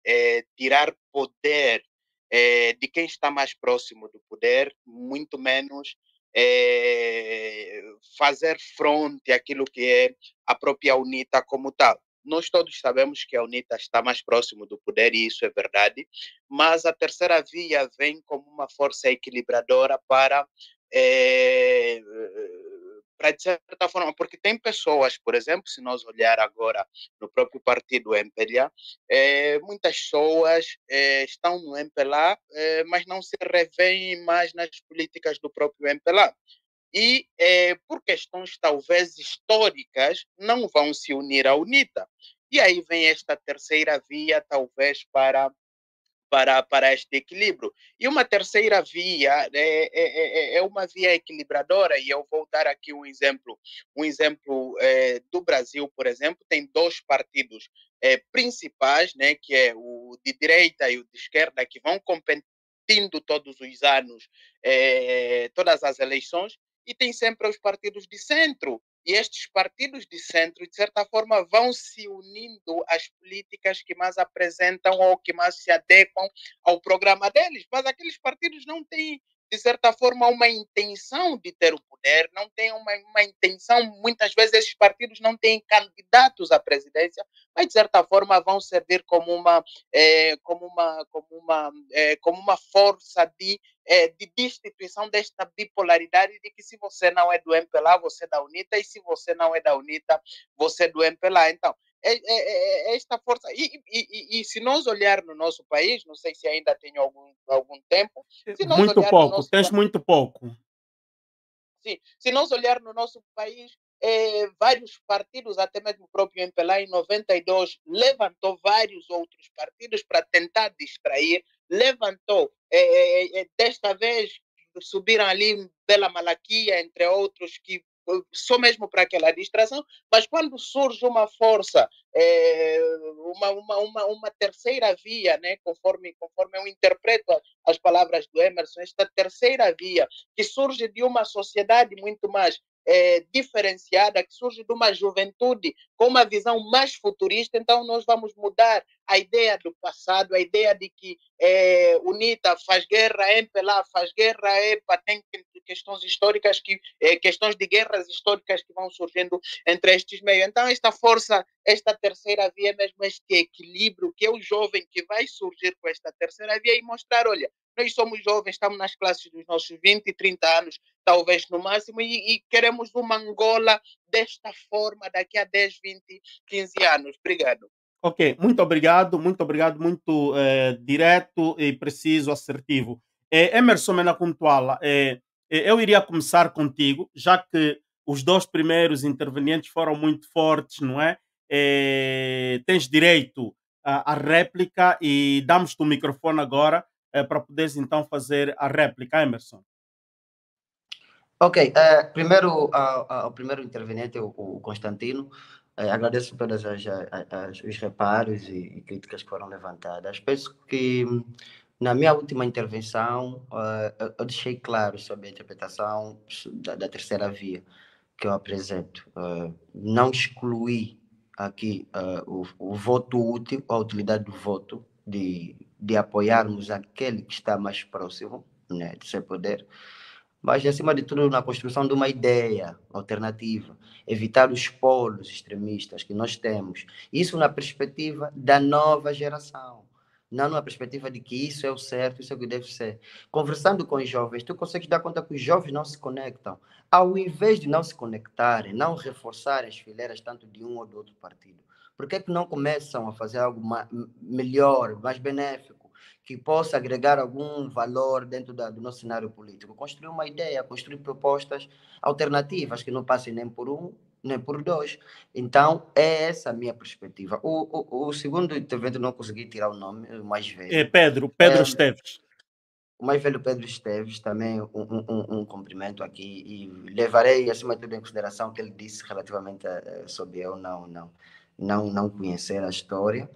tirar poder de quem está mais próximo do poder, muito menos fazer fronte àquilo que é a própria UNITA como tal. Nós todos sabemos que a UNITA está mais próximo do poder, e isso é verdade, mas a terceira via vem como uma força equilibradora para de certa forma, porque tem pessoas, por exemplo, se nós olhar agora no próprio partido MPLA, muitas pessoas estão no MPLA, mas não se revêem mais nas políticas do próprio MPLA. E, por questões talvez históricas, não vão se unir à UNITA. E aí vem esta terceira via, talvez, para para este equilíbrio. E uma terceira via é uma via equilibradora, e eu vou dar aqui um exemplo. Do Brasil, por exemplo, tem dois partidos principais, né, que é o de direita e o de esquerda, que vão competindo todos os anos, todas as eleições, e tem sempre os partidos de centro. E estes partidos de centro, de certa forma, vão se unindo às políticas que mais apresentam ou que mais se adequam ao programa deles. Mas aqueles partidos não têm, de certa forma, uma intenção de ter o poder, não têm uma intenção. Muitas vezes esses partidos não têm candidatos à presidência, mas, de certa forma, vão servir como uma força de destituição desta bipolaridade de que se você não é do MPLA, você é da UNITA, e se você não é da UNITA, você é do MPLA. Então, esta força... E se nós olhar no nosso país, não sei se ainda tenho algum tempo, se nós Muito olhar no pouco, nosso tens muito pouco. Sim, se nós olhar no nosso país, vários partidos, até mesmo o próprio MPLA em 92, levantou vários outros partidos para tentar distrair, levantou, desta vez subiram ali Bela Malaquia, entre outros, que só mesmo para aquela distração, mas quando surge uma força, uma terceira via, né, conforme eu interpreto as palavras do Emerson, esta terceira via que surge de uma sociedade muito mais diferenciada, que surge de uma juventude com uma visão mais futurista, então nós vamos mudar a ideia do passado, a ideia de que UNITA faz guerra, MPLA faz guerra, tem questões históricas, questões de guerras históricas que vão surgindo entre estes meios. Então esta força, esta terceira via, mesmo este equilíbrio, que é o jovem que vai surgir com esta terceira via e mostrar, olha, nós somos jovens, estamos nas classes dos nossos 20 e 30 anos, talvez no máximo, e queremos uma Angola desta forma daqui a 10, 20, 15 anos. Obrigado. Ok, muito obrigado, muito direto e preciso, assertivo. Emerson Menakuntuala, eu iria começar contigo, já que os dois primeiros intervenientes foram muito fortes, não é? Tens direito à réplica e damos-te o microfone agora para poderes então fazer a réplica, Emerson. Ok, primeiro ao primeiro interveniente, o Constantino, agradeço todos os reparos e críticas que foram levantadas. Penso que na minha última intervenção eu deixei claro sobre a interpretação da terceira via que eu apresento. Não excluí aqui o voto útil, a utilidade do voto, de apoiarmos aquele que está mais próximo, né, de seu poder, mas, acima de tudo, na construção de uma ideia alternativa, evitar os polos extremistas que nós temos. Isso na perspectiva da nova geração, não na perspectiva de que isso é o certo, isso é o que deve ser. Conversando com os jovens, tu consegues dar conta que os jovens não se conectam. Ao invés de não se conectarem, não reforçarem as fileiras tanto de um ou do outro partido, por que não começam a fazer algo melhor, mais benéfico, que possa agregar algum valor dentro do nosso cenário político? Construir uma ideia, construir propostas alternativas que não passem nem por um, nem por dois. Então, é essa a minha perspectiva. O segundo intervento, não consegui tirar o nome, o mais velho. Pedro Esteves. O mais velho Pedro Esteves, também um cumprimento aqui, e levarei, acima de tudo, em consideração o que ele disse relativamente sobre eu não conhecer a história.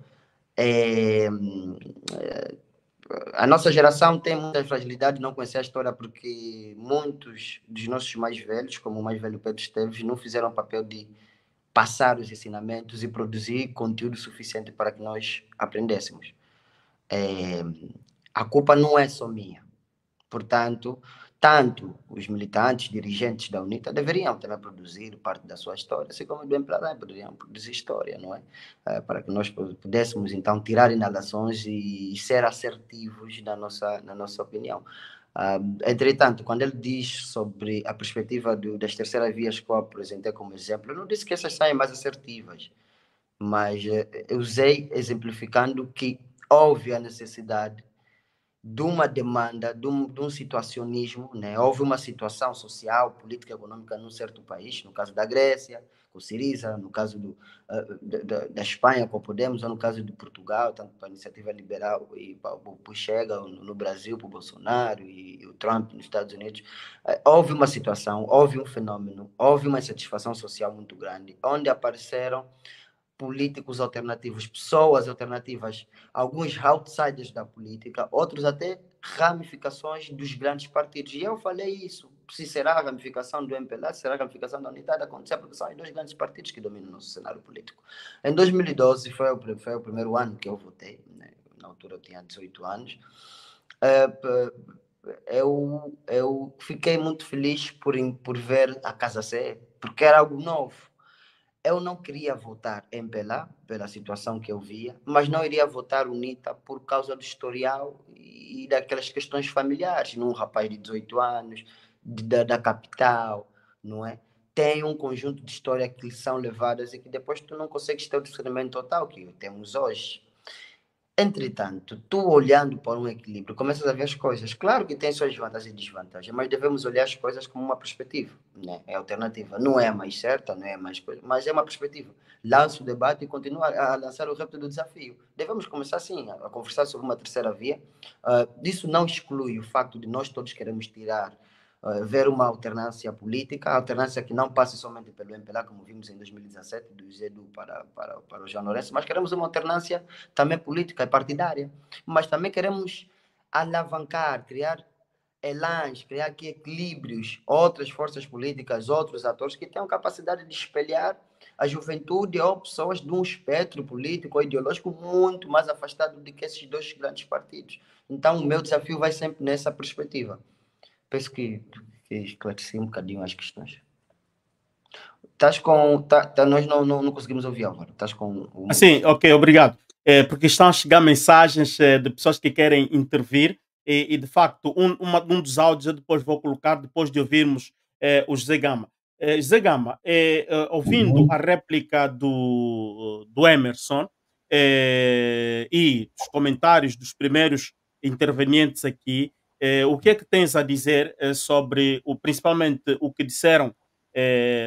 A nossa geração tem muita fragilidade de não conhecer a história, porque muitos dos nossos mais velhos, como o mais velho Pedro Esteves, não fizeram o papel de passar os ensinamentos e produzir conteúdo suficiente para que nós aprendêssemos. A culpa não é só minha. Portanto, tanto os militantes, dirigentes da UNITA deveriam também produzir parte da sua história, assim como do MPLA poderiam produzir história, não é? Para que nós pudéssemos, então, tirar inalações e ser assertivos na nossa opinião. Entretanto, quando ele diz sobre a perspectiva das terceiras vias que eu apresentei como exemplo, eu não disse que essas saem mais assertivas, mas eu usei exemplificando que houve a necessidade de uma demanda, de um situacionismo, né? Houve uma situação social, política, econômica num certo país, no caso da Grécia, com o Syriza, no caso da Espanha, com o Podemos, ou no caso de Portugal, tanto para a Iniciativa Liberal e para o Chega, no Brasil, para o Bolsonaro e o Trump nos Estados Unidos. Houve uma situação, houve um fenômeno, houve uma insatisfação social muito grande, onde apareceram políticos alternativos, pessoas alternativas, alguns outsiders da política, outros até ramificações dos grandes partidos. E eu falei isso. Se será a ramificação do MPLA, se será a ramificação da Unidade, acontecer, porque são os dois grandes partidos que dominam o nosso cenário político. Em 2012, foi o primeiro ano que eu votei, né? Na altura eu tinha 18 anos. Eu fiquei muito feliz por ver a Casa C, porque era algo novo. Eu não queria votar MPLA pela situação que eu via, mas não iria votar UNITA por causa do historial e daquelas questões familiares. Num rapaz de 18 anos, da capital, não é? Tem um conjunto de histórias que são levadas e que depois tu não consegues ter o discernimento total que temos hoje. Entretanto, tu olhando para um equilíbrio, começas a ver as coisas. Claro que tem suas vantagens e desvantagens, mas devemos olhar as coisas como uma perspectiva, né? É alternativa. Não é a mais certa, não é a mais coisa, mas é uma perspectiva. Lança o debate e continua a lançar o repto do desafio. Devemos começar, sim, a conversar sobre uma terceira via. Isso não exclui o facto de nós todos queremos tirar, ver uma alternância política, alternância que não passe somente pelo MPLA, como vimos em 2017, do Zedu para o João Lourenço, mas queremos uma alternância também política e partidária, mas também queremos alavancar, criar elãs, criar aqui equilíbrios, outras forças políticas, outros atores que tenham capacidade de espelhar a juventude ou pessoas de um espectro político ou ideológico muito mais afastado do que esses dois grandes partidos. Então, o meu desafio vai sempre nessa perspectiva. Penso que esclareci um bocadinho as questões. Nós não conseguimos ouvir, Álvaro. Estás com... Sim, ok, obrigado. Porque estão a chegar mensagens de pessoas que querem intervir e de facto, um dos áudios eu depois vou colocar, depois de ouvirmos o José Gama. José Gama, ouvindo a réplica do Emerson e os comentários dos primeiros intervenientes aqui, o que é que tens a dizer sobre, principalmente, o que disseram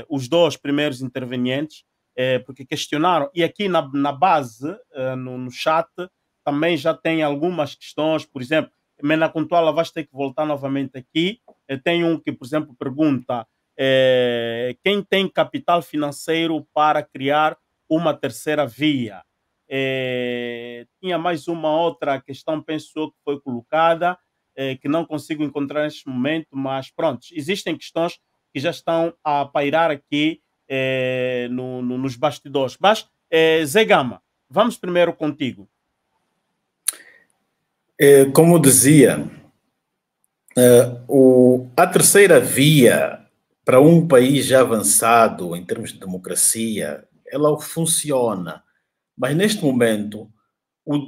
os dois primeiros intervenientes, porque questionaram, e aqui na base, no chat, também já tem algumas questões, por exemplo, Mena Contuala, vais ter que voltar novamente aqui. Tem um que, por exemplo, pergunta quem tem capital financeiro para criar uma terceira via? Tinha mais uma outra questão, penso que foi colocada, que não consigo encontrar neste momento, mas pronto, existem questões que já estão a pairar aqui nos bastidores. Mas, Zé Gama, vamos primeiro contigo. Como dizia, a terceira via para um país já avançado em termos de democracia, ela funciona. Mas neste momento,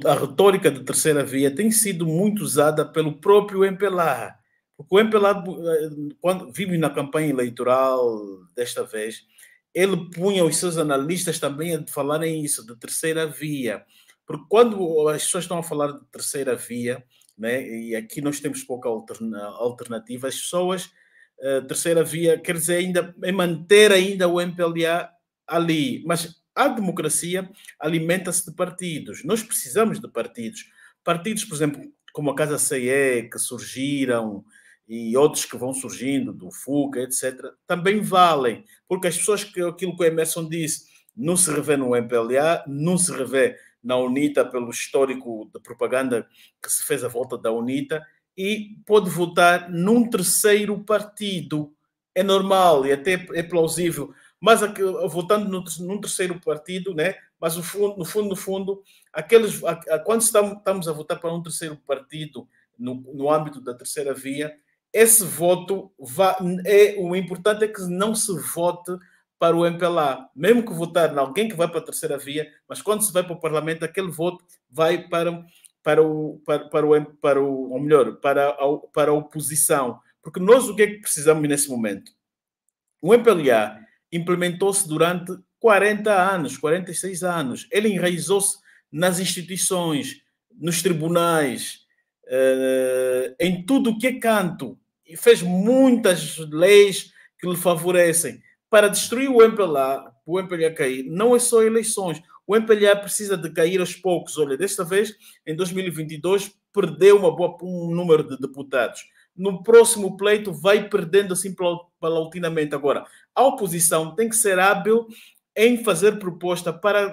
a retórica da terceira via tem sido muito usada pelo próprio MPLA. Porque o MPLA, quando vimos na campanha eleitoral desta vez, ele punha os seus analistas também a falarem isso, de terceira via. Porque quando as pessoas estão a falar de terceira via, né, e aqui nós temos pouca alternativa, as pessoas, terceira via, quer dizer, ainda manter ainda o MPLA ali. Mas a democracia alimenta-se de partidos. Nós precisamos de partidos. Partidos, por exemplo, como a Casa CE, que surgiram, e outros que vão surgindo, do FUCA, etc., também valem. Porque as pessoas, aquilo que o Emerson disse, não se revê no MPLA, não se revê na UNITA, pelo histórico de propaganda que se fez à volta da UNITA, e pode votar num terceiro partido. É normal e até é plausível. Mas votando num terceiro partido, né? Mas no fundo, quando estamos a votar para um terceiro partido no âmbito da terceira via, esse voto o importante é que não se vote para o MPLA, mesmo que votar em alguém que vai para a terceira via, mas quando se vai para o Parlamento, aquele voto vai para a oposição. Porque nós o que é que precisamos nesse momento? O MPLA implementou-se durante 40 anos, 46 anos. Ele enraizou-se nas instituições, nos tribunais, em tudo o que é canto, e fez muitas leis que lhe favorecem. Para destruir o MPLA cair, não é só eleições. O MPLA precisa de cair aos poucos. Olha, desta vez, em 2022, perdeu um número de deputados. No próximo pleito, vai perdendo assim paulatinamente. Agora, a oposição tem que ser hábil em fazer proposta para,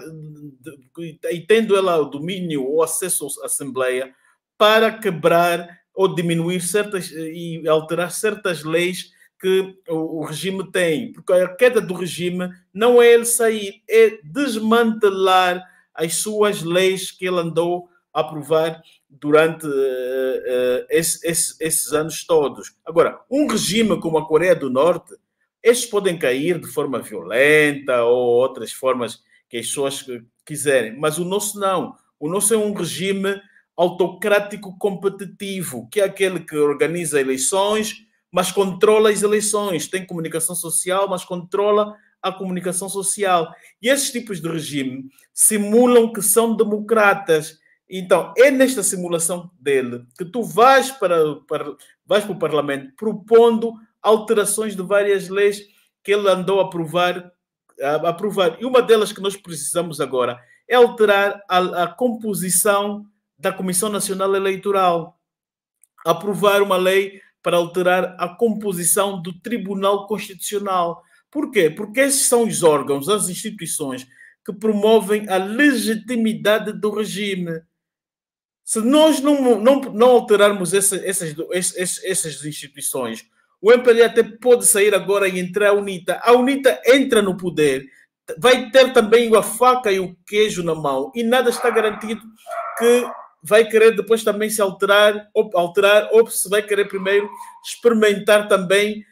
e tendo ela o domínio ou acesso à Assembleia, para quebrar ou diminuir certas e alterar certas leis que o regime tem. Porque a queda do regime não é ele sair, é desmantelar as suas leis que ele andou a aprovar durante esses anos todos. Agora, um regime como a Coreia do Norte, estes podem cair de forma violenta ou outras formas que as pessoas quiserem, mas o nosso não. O nosso é um regime autocrático competitivo, que é aquele que organiza eleições, mas controla as eleições, tem comunicação social, mas controla a comunicação social. E esses tipos de regime simulam que são democratas. Então, é nesta simulação dele que tu vais para o Parlamento propondo alterações de várias leis que ele andou a aprovar. E uma delas que nós precisamos agora é alterar a composição da Comissão Nacional Eleitoral. Aprovar uma lei para alterar a composição do Tribunal Constitucional. Por quê? Porque esses são os órgãos, as instituições que promovem a legitimidade do regime. Se nós não alterarmos essas instituições, o MPLA até pode sair agora e entrar a UNITA. A UNITA entra no poder, vai ter também a faca e o queijo na mão, e nada está garantido que vai querer depois também se alterar ou se vai querer primeiro experimentar também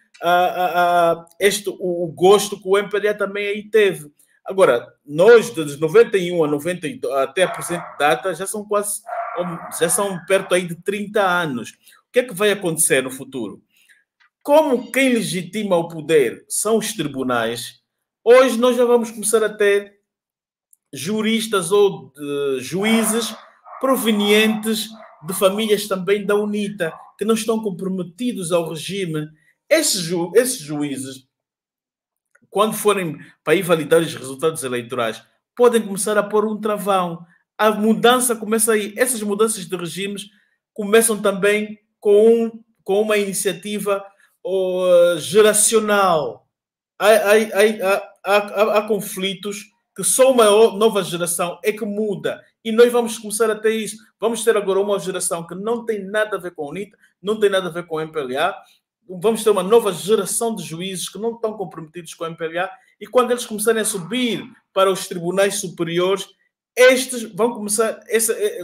o gosto que o MPLA também aí teve. Agora, nós, de 91 a 92, até a presente data, já são perto aí de 30 anos. O que é que vai acontecer no futuro? Como quem legitima o poder são os tribunais, hoje nós já vamos começar a ter juristas ou juízes provenientes de famílias também da UNITA, que não estão comprometidos ao regime. Esses juízes, quando forem para ir validar os resultados eleitorais, podem começar a pôr um travão. A mudança começa aí. Essas mudanças de regimes começam também com uma iniciativa geracional. Há conflitos que só uma nova geração é que muda. E nós vamos começar a ter isso. Vamos ter agora uma geração que não tem nada a ver com a UNITA, não tem nada a ver com o MPLA. Vamos ter uma nova geração de juízes que não estão comprometidos com o MPLA, e quando eles começarem a subir para os tribunais superiores, estes vão começar,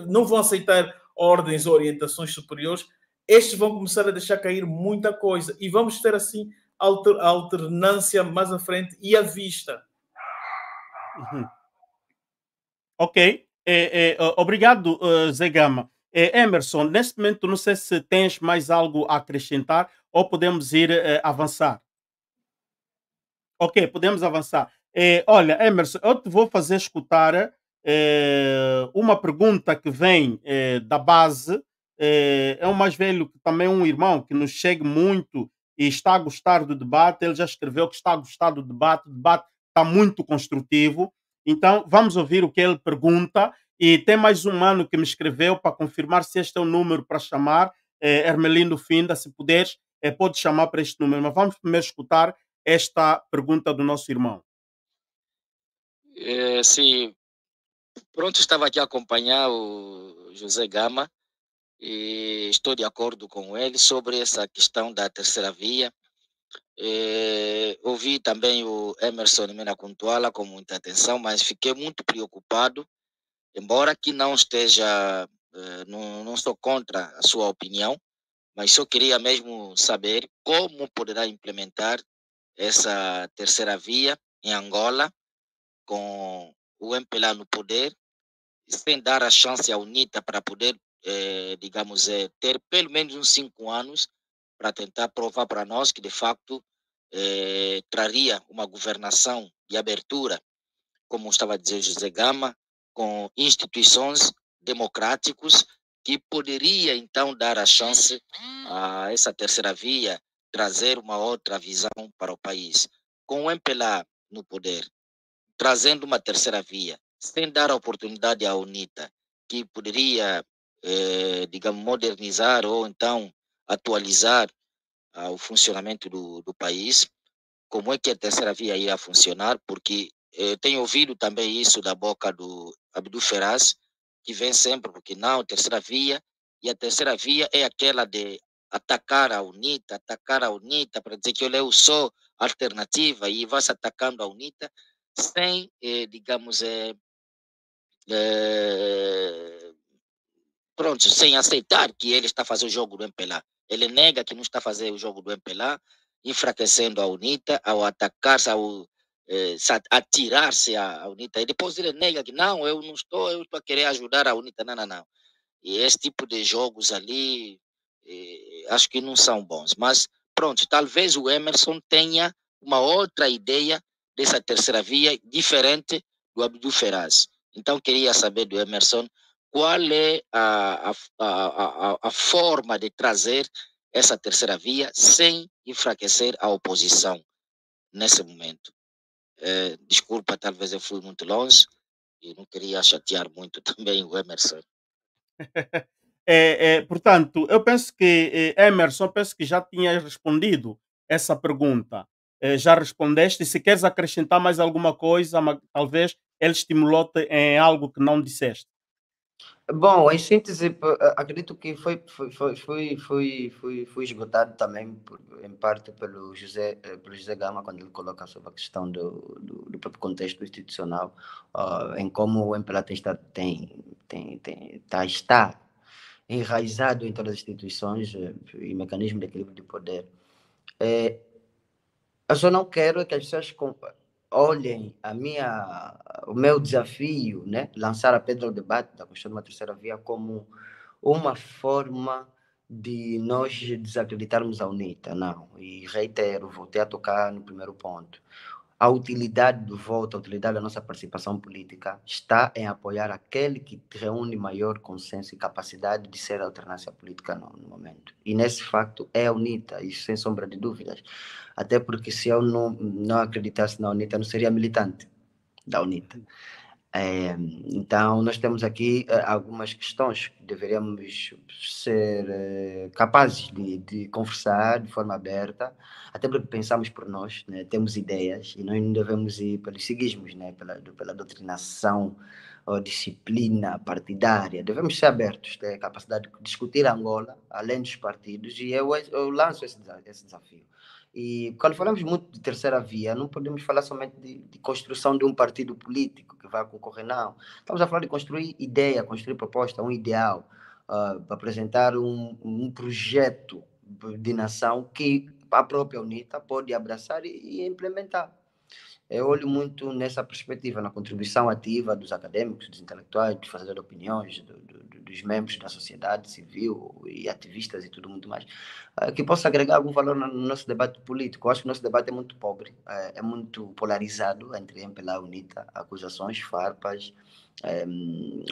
não vão aceitar ordens ou orientações superiores, estes vão começar a deixar cair muita coisa, e vamos ter assim a alternância mais à frente e à vista. Uhum. Ok. Obrigado, Zé Gama. Emerson, neste momento, não sei se tens mais algo a acrescentar ou podemos ir avançar. Ok, podemos avançar. Olha, Emerson, eu te vou fazer escutar uma pergunta que vem da base. É um mais velho, que também é um irmão, que nos chega muito e está a gostar do debate. Ele já escreveu que está a gostar do debate. O debate está muito construtivo. Então, vamos ouvir o que ele pergunta. E tem mais um mano que me escreveu para confirmar se este é o número para chamar. Hermelino Finda, se puderes, pode chamar para este número. Mas vamos primeiro escutar esta pergunta do nosso irmão. Sim, pronto, estava aqui a acompanhar o José Gama e estou de acordo com ele sobre essa questão da terceira via. Ouvi também o Emerson Mena Kuntuala com muita atenção, mas fiquei muito preocupado, embora que não esteja, não sou contra a sua opinião, mas só queria mesmo saber como poderá implementar essa terceira via em Angola, com o MPLA no poder, sem dar a chance à UNITA para poder, digamos, ter pelo menos uns 5 anos para tentar provar para nós que, de facto, traria uma governação de abertura, como estava a dizer José Gama, com instituições democráticas, que poderia então dar a chance a essa terceira via trazer uma outra visão para o país. Com o MPLA no poder, trazendo uma terceira via, sem dar a oportunidade à UNITA, que poderia, digamos, modernizar ou então atualizar o funcionamento do país, como é que a terceira via ia funcionar, porque tenho ouvido também isso da boca do Abdul Feraz, que vem sempre, porque não, terceira via, e a terceira via é aquela de atacar a UNITA, para dizer que eu sou alternativa, e vai se atacando a UNITA, sem, digamos, pronto, sem aceitar que ele está fazendo o jogo do MPLA. Ele nega que não está fazendo o jogo do MPLA, enfraquecendo a UNITA, ao atacar-se, ao atirar-se à UNITA. E depois ele nega que não, eu estou a querer ajudar a UNITA. Não, não, não. E esse tipo de jogos ali, acho que não são bons. Mas, pronto, talvez o Emerson tenha uma outra ideia dessa terceira via, diferente do Abdul Feraz. Então, queria saber do Emerson qual é a forma de trazer essa terceira via sem enfraquecer a oposição nesse momento. Desculpa, talvez eu fui muito longe e não queria chatear muito também o Emerson. Portanto, eu penso que Emerson, penso que já tinha respondido essa pergunta. Já respondeste. Se queres acrescentar mais alguma coisa, talvez ele estimulou-te em algo que não disseste. Bom, em síntese, acredito que foi esgotado também, em parte, pelo José Gama, quando ele coloca sobre a questão do próprio contexto institucional, em como o MPLA está enraizado em todas as instituições e mecanismos de equilíbrio de poder. Eu só não quero que as pessoas olhem o meu desafio, né, lançar a pedra ao debate da questão de uma terceira via como uma forma de nós desacreditarmos a UNITA, não. E reitero, voltei a tocar no primeiro ponto. A utilidade do voto, a utilidade da nossa participação política está em apoiar aquele que reúne maior consenso e capacidade de ser a alternância política no momento. E nesse facto é a UNITA, isso sem sombra de dúvidas. Até porque se eu não acreditasse na UNITA, não seria militante da UNITA. Então, nós temos aqui algumas questões que deveríamos ser capazes de conversar de forma aberta, até porque pensamos por nós, né? Temos ideias e nós não devemos ir pelos seguismos, né? pela doutrinação ou disciplina partidária. Devemos ser abertos, ter capacidade de discutir Angola, além dos partidos, e eu lanço esse desafio. E quando falamos muito de terceira via, não podemos falar somente de construção de um partido político que vai concorrer, não. Estamos a falar de construir ideia, construir proposta, um ideal, apresentar um projeto de nação que a própria UNITA pode abraçar e implementar. Eu olho muito nessa perspectiva, na contribuição ativa dos acadêmicos, dos intelectuais, dos fazedores de opiniões, dos membros da sociedade civil e ativistas e tudo muito mais, que possa agregar algum valor no nosso debate político. Eu acho que o nosso debate é muito pobre, é muito polarizado entre MPLA e UNITA, acusações, farpas,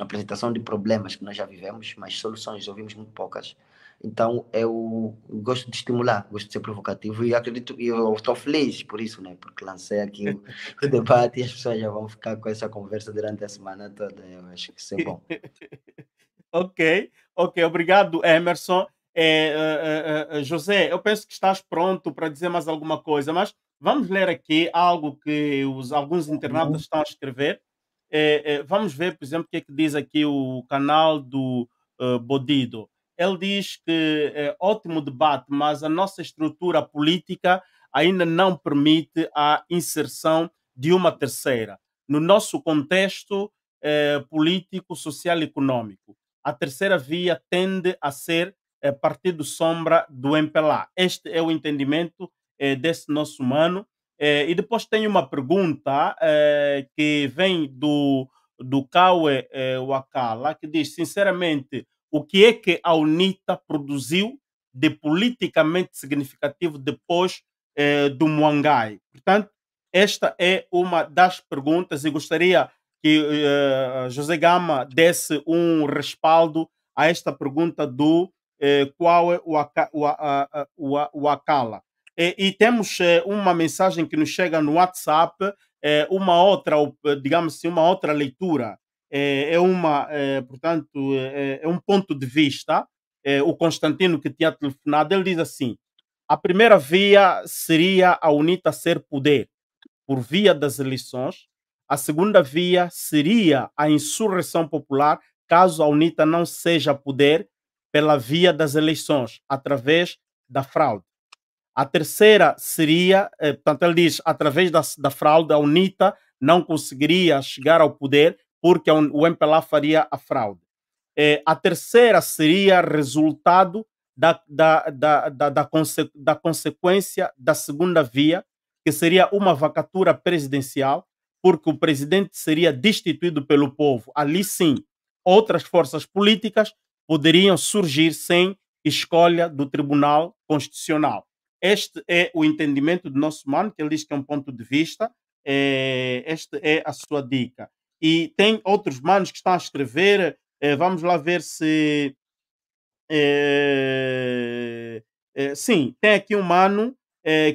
apresentação de problemas que nós já vivemos, mas soluções ouvimos muito poucas. Então, eu gosto de estimular, gosto de ser provocativo e acredito, e eu estou feliz por isso, né? Porque lancei aqui o debate e as pessoas já vão ficar com essa conversa durante a semana toda. Eu acho que isso é bom. Ok, obrigado, Emerson. José, eu penso que estás pronto para dizer mais alguma coisa, mas vamos ler aqui algo que alguns internautas estão a escrever. Vamos ver, por exemplo, o que é que diz aqui o canal do Bodido. Ele diz que ótimo debate, mas a nossa estrutura política ainda não permite a inserção de uma terceira. No nosso contexto político, social e econômico, a terceira via tende a ser partido sombra do MPLA. Este é o entendimento desse nosso mano. E depois tem uma pergunta que vem do Kawe Wakala, que diz, sinceramente, o que é que a UNITA produziu de politicamente significativo depois do Mwangai? Portanto, esta é uma das perguntas e gostaria que José Gama desse um respaldo a esta pergunta do qual é o Acala. E temos uma mensagem que nos chega no WhatsApp, uma outra, digamos assim, uma outra leitura. Portanto, é um ponto de vista. O Constantino, que tinha telefonado, ele diz assim: a primeira via seria a UNITA ser poder por via das eleições. A segunda via seria a insurreição popular, caso a UNITA não seja poder, pela via das eleições, através da fraude. A terceira seria, portanto, ele diz, através da fraude, a UNITA não conseguiria chegar ao poder porque o MPLA faria a fraude. A terceira seria resultado da consequência da segunda via, que seria uma vacatura presidencial, porque o presidente seria destituído pelo povo. Ali sim, outras forças políticas poderiam surgir sem escolha do Tribunal Constitucional. Este é o entendimento do nosso mano, que ele diz que é um ponto de vista. Esta é a sua dica. E tem outros manos que estão a escrever. Vamos lá ver se. Sim, tem aqui um mano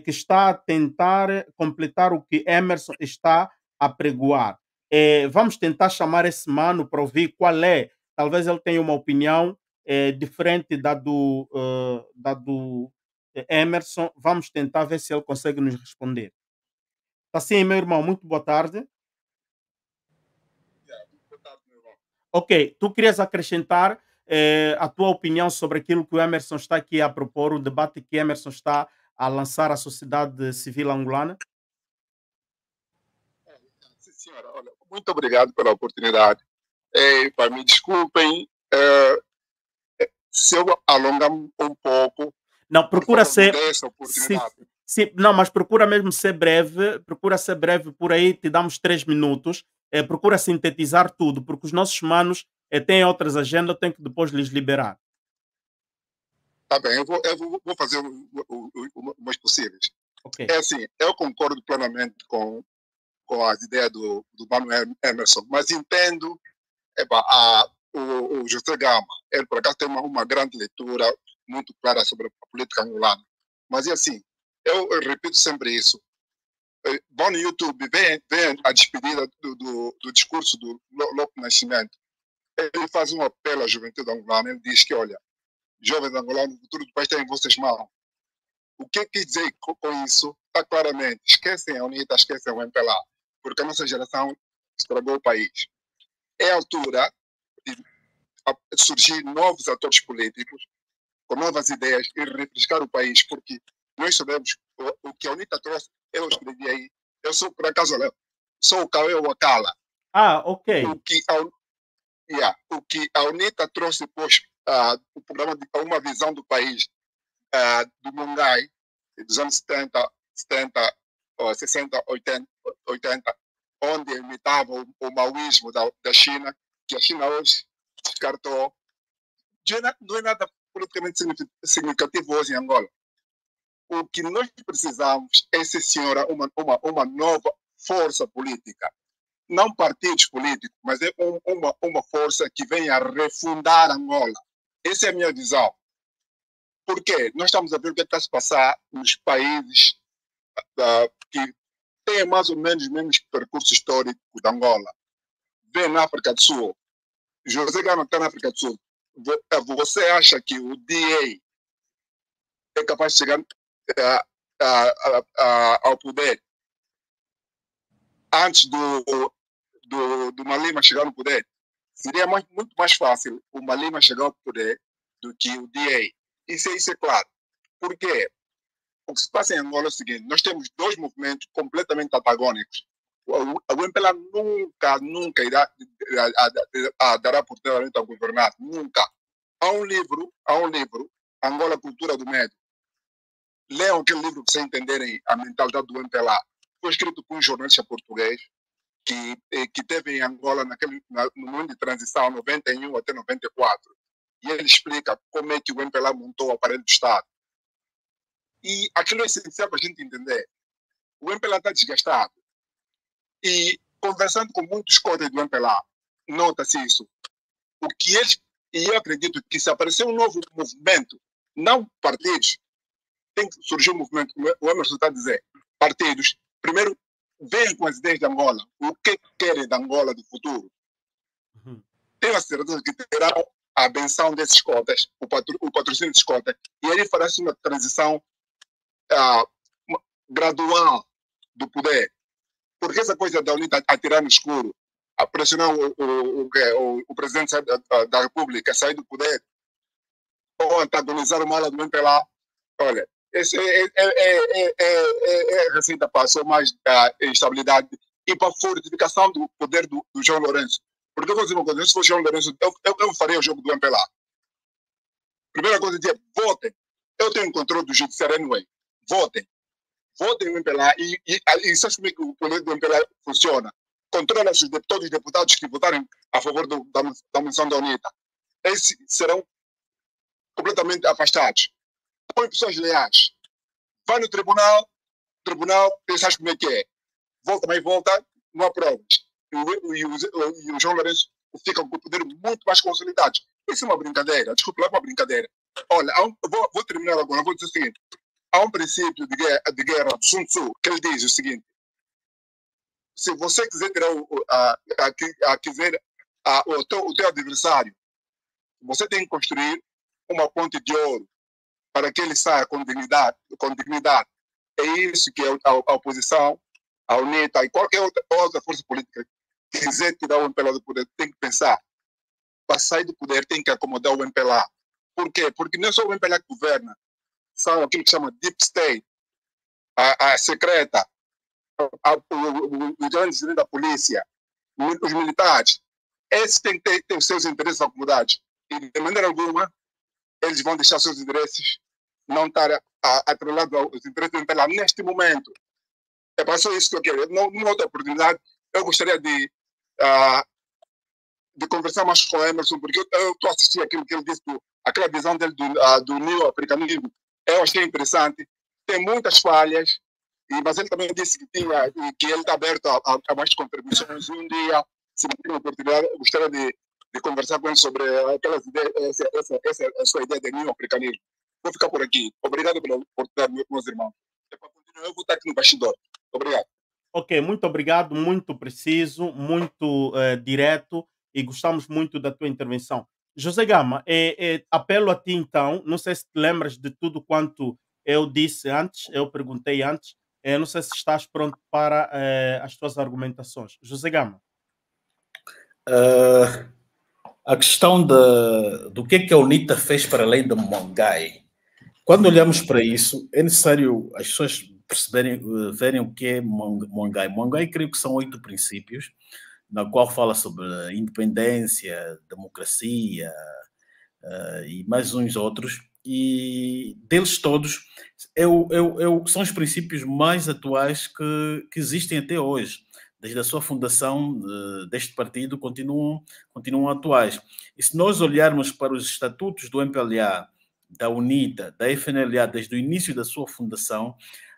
que está a tentar completar o que Emerson está a pregoar. Vamos tentar chamar esse mano para ouvir qual é. Talvez ele tenha uma opinião diferente da do Emerson. Vamos tentar ver se ele consegue nos responder. Está sim, meu irmão. Muito boa tarde. Ok, tu querias acrescentar a tua opinião sobre aquilo que o Emerson está aqui a propor, o debate que Emerson está a lançar à sociedade civil angolana? Sim, senhora. Olha, muito obrigado pela oportunidade. Para me desculpem se eu alongar um pouco. Não, procura ser. Sim, não, mas procura mesmo ser breve. Procura ser breve, por aí te damos 3 minutos. Procura sintetizar tudo, porque os nossos manos têm outras agendas, eu tenho que depois lhes liberar. Tá bem, eu vou fazer o mais possíveis. Okay. É assim, eu concordo plenamente com as ideias do Mano Emerson, mas entendo o José Gama. Ele, por acaso, tem uma grande leitura muito clara sobre a política angolana. Mas é assim, eu repito sempre isso. Vão no YouTube, vem a despedida do discurso do Lopo Nascimento. Ele faz um apelo à juventude angolana. Ele diz que, olha, jovens angolanos, o futuro do país está em vossas mãos. O que quer dizer com isso? Está claramente, esquecem a UNITA, esquecem o MPLA, porque a nossa geração estragou o país. É a altura de surgir novos atores políticos, com novas ideias e refrescar o país, porque nós sabemos o que a UNITA trouxe. Eu escrevi aí, eu sou, por acaso, sou o Cauê Wakala. Ok. O que a UNITA trouxe depois o programa de uma visão do país do Mungai, dos anos 70, 60, 80, onde imitava o maoísmo da China, que a China hoje descartou. Não é nada politicamente significativo hoje em Angola. O que nós precisamos é, senhora, uma nova força política. Não partidos políticos, mas é uma força que venha refundar Angola. Essa é a minha visão. Por quê? Nós estamos a ver o que está a se passar nos países que têm mais ou menos o mesmo percurso histórico da Angola. Vê na África do Sul. José Gama está na África do Sul. Você acha que o DA é capaz de chegar ao poder antes do Malema chegar no poder? Seria muito mais fácil o Malema chegar ao poder do que o DA. Isso é claro. Por quê? O que se passa em Angola é o seguinte: nós temos dois movimentos completamente antagônicos. O MPLA nunca irá dar a oportunidade ao governar. Nunca. Há um livro, Angola, Cultura do Medo. Leiam aquele livro para vocês entenderem a mentalidade do MPLA. Foi escrito por um jornalista português que teve em Angola no momento de transição, 91 até 94. E ele explica como é que o MPLA montou o aparelho do Estado. E aquilo é essencial para a gente entender. O MPLA está desgastado. E conversando com muitos códigos do MPLA, nota-se isso. O que eles E eu acredito que se aparecer um novo movimento, não partidos, tem que surgir um movimento, o Emerson está a dizer, partidos, primeiro, venham com as ideias de Angola, o que querem da Angola do futuro. Tenho a certeza que terá a benção desses cotas, o patrocínio desses cotas, e aí fará-se uma transição gradual do poder. Porque essa coisa da UNITA atirar no escuro, a pressionar o presidente da República a sair do poder, ou antagonizar o mala do MPLA, olha, esse é a receita para só mais estabilidade e para a fortificação do poder do João Lourenço. Porque eu vou dizer uma coisa, se for João Lourenço, eu faria o jogo do MPLA. Primeira coisa é dizer, votem. Eu tenho controle do judiciário anyway. Votem. Votem no MPLA e sabe como é que o poder do MPLA funciona? Controla todos os deputados que votarem a favor da moção da UNITA. Esses serão completamente afastados. Põe pessoas leais. Vai no tribunal, pensas como é que é. Volta, mas volta, não há provas. E o João Lourenço fica com o poder muito mais consolidado. Isso é uma brincadeira, desculpa, é uma brincadeira. Olha, vou terminar agora, vou dizer o seguinte. Há um princípio de guerra de Sun Tzu, que ele diz o seguinte: se você quiser tirar o teu adversário, você tem que construir uma ponte de ouro para que ele saia com dignidade. É isso que a oposição, a UNITA e qualquer outra força política que quiser tirar o MPLA do poder tem que pensar. Para sair do poder tem que acomodar o MPLA. Por quê? Porque não é só o MPLA que governa. São aquilo que chama Deep State, a secreta, os grandes da polícia, os militares. Esses têm que ter os seus interesses acomodados. E, de maneira alguma, eles vão deixar seus interesses não estar atrelados aos interesses do MPLA neste momento. É para só isso que eu quero. Numa outra oportunidade, eu gostaria de conversar mais com o Emerson, porque eu estou assistindo aquilo que ele disse, aquela visão dele do neo-africanismo. Eu achei interessante. Tem muitas falhas, mas ele também disse que ele está aberto a mais contribuições. E um dia, se me tiver uma oportunidade, eu gostaria de conversar com ele sobre aquelas ideias, essa sua ideia de neo-africanismo. Vou ficar por aqui. Obrigado pela oportunidade, meus irmãos. Eu vou estar aqui no bastidor. Obrigado. Ok, muito obrigado, muito preciso, muito direto e gostamos muito da tua intervenção. José Gama, apelo a ti então, não sei se te lembras de tudo quanto eu disse antes, eu perguntei antes, não sei se estás pronto para as tuas argumentações. José Gama. A questão do que a UNITA fez para além do Mongai, quando olhamos para isso, é necessário as pessoas verem o que é Mongai. Mongai, creio que são 8 princípios, na qual fala sobre independência, democracia e mais uns outros, e deles todos são os princípios mais atuais que existem até hoje. Desde a sua fundação deste partido continuam atuais. E se nós olharmos para os estatutos do MPLA, da UNITA, da FNLA, desde o início da sua fundação,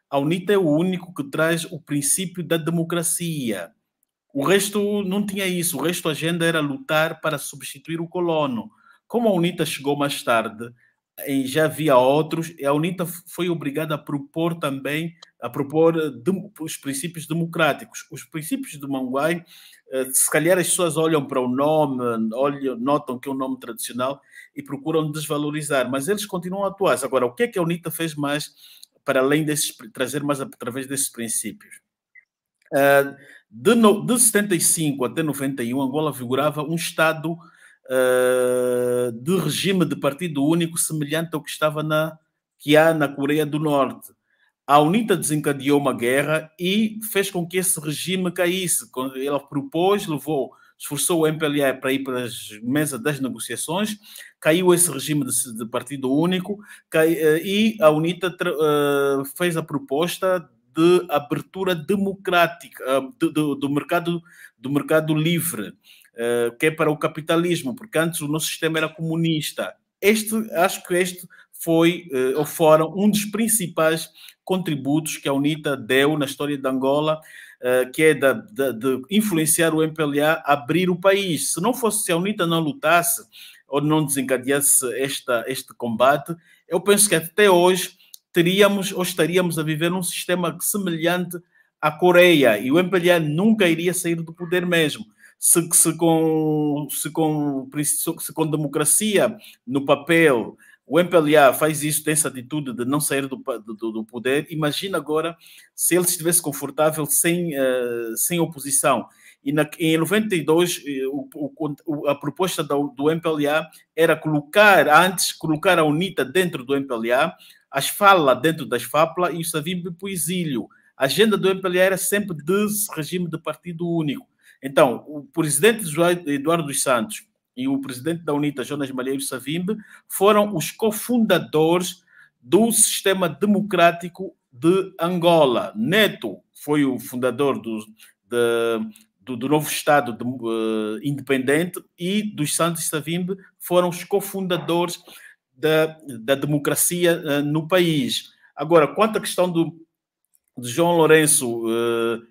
a UNITA é o único que traz o princípio da democracia. O resto não tinha isso. O resto da agenda era lutar para substituir o colono. Como a UNITA chegou mais tarde, e já havia outros, a UNITA foi obrigada a propor os princípios democráticos. Os princípios do Mongai, se calhar as pessoas olham para o nome, notam que é um nome tradicional e procuram desvalorizar, mas eles continuam atuais. Agora, o que é que a UNITA fez mais para além trazer mais através desses princípios? De 75 até 91, Angola figurava um Estado de regime de partido único semelhante ao que há na Coreia do Norte. A UNITA desencadeou uma guerra e fez com que esse regime caísse. Ela propôs, esforçou o MPLA para ir para as mesas das negociações, caiu esse regime de partido único e a UNITA fez a proposta de abertura democrática do mercado livre, que é para o capitalismo, porque antes o nosso sistema era comunista. Acho que este foram um dos principais contributos que a UNITA deu na história de Angola, que é de influenciar o MPLA a abrir o país. Se a UNITA não lutasse, ou não desencadeasse este combate, eu penso que até hoje teríamos ou estaríamos a viver num sistema semelhante à Coreia, e o MPLA nunca iria sair do poder mesmo. Se com democracia no papel o MPLA faz isso, tem essa atitude de não sair do poder, imagina agora se ele estivesse confortável sem oposição. E em 92, a proposta do MPLA era colocar a UNITA dentro do MPLA, as FALA dentro das FAPLA e o Savimbi para o exílio. A agenda do MPLA era sempre de regime de partido único. Então, o presidente Eduardo dos Santos e o presidente da UNITA, Jonas Malheiro Savimbi, foram os cofundadores do sistema democrático de Angola. Neto foi o fundador do novo Estado independente, e dos Santos e Savimbi foram os cofundadores da democracia no país. Agora, quanto à questão de João Lourenço,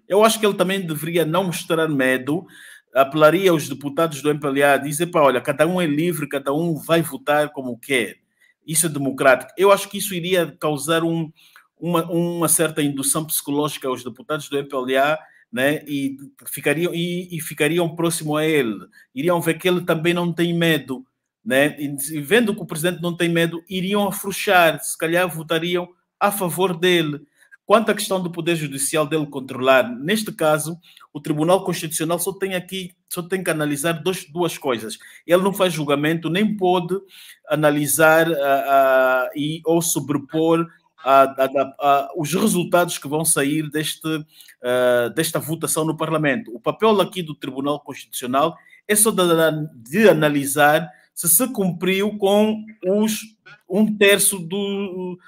eu acho que ele também deveria não mostrar medo, apelaria aos deputados do MPLA a dizer, olha, cada um é livre, cada um vai votar como quer. Isso é democrático. Eu acho que isso iria causar uma certa indução psicológica aos deputados do MPLA, né? E ficariam próximo a ele. Iriam ver que ele também não tem medo, né? E vendo que o presidente não tem medo, iriam afrouxar, se calhar votariam a favor dele. Quanto à questão do Poder Judicial dele controlar, neste caso, o Tribunal Constitucional só tem que analisar duas coisas. Ele não faz julgamento, nem pode analisar ou sobrepor os resultados que vão sair desta votação no Parlamento. O papel aqui do Tribunal Constitucional é só de analisar se cumpriu com um terço de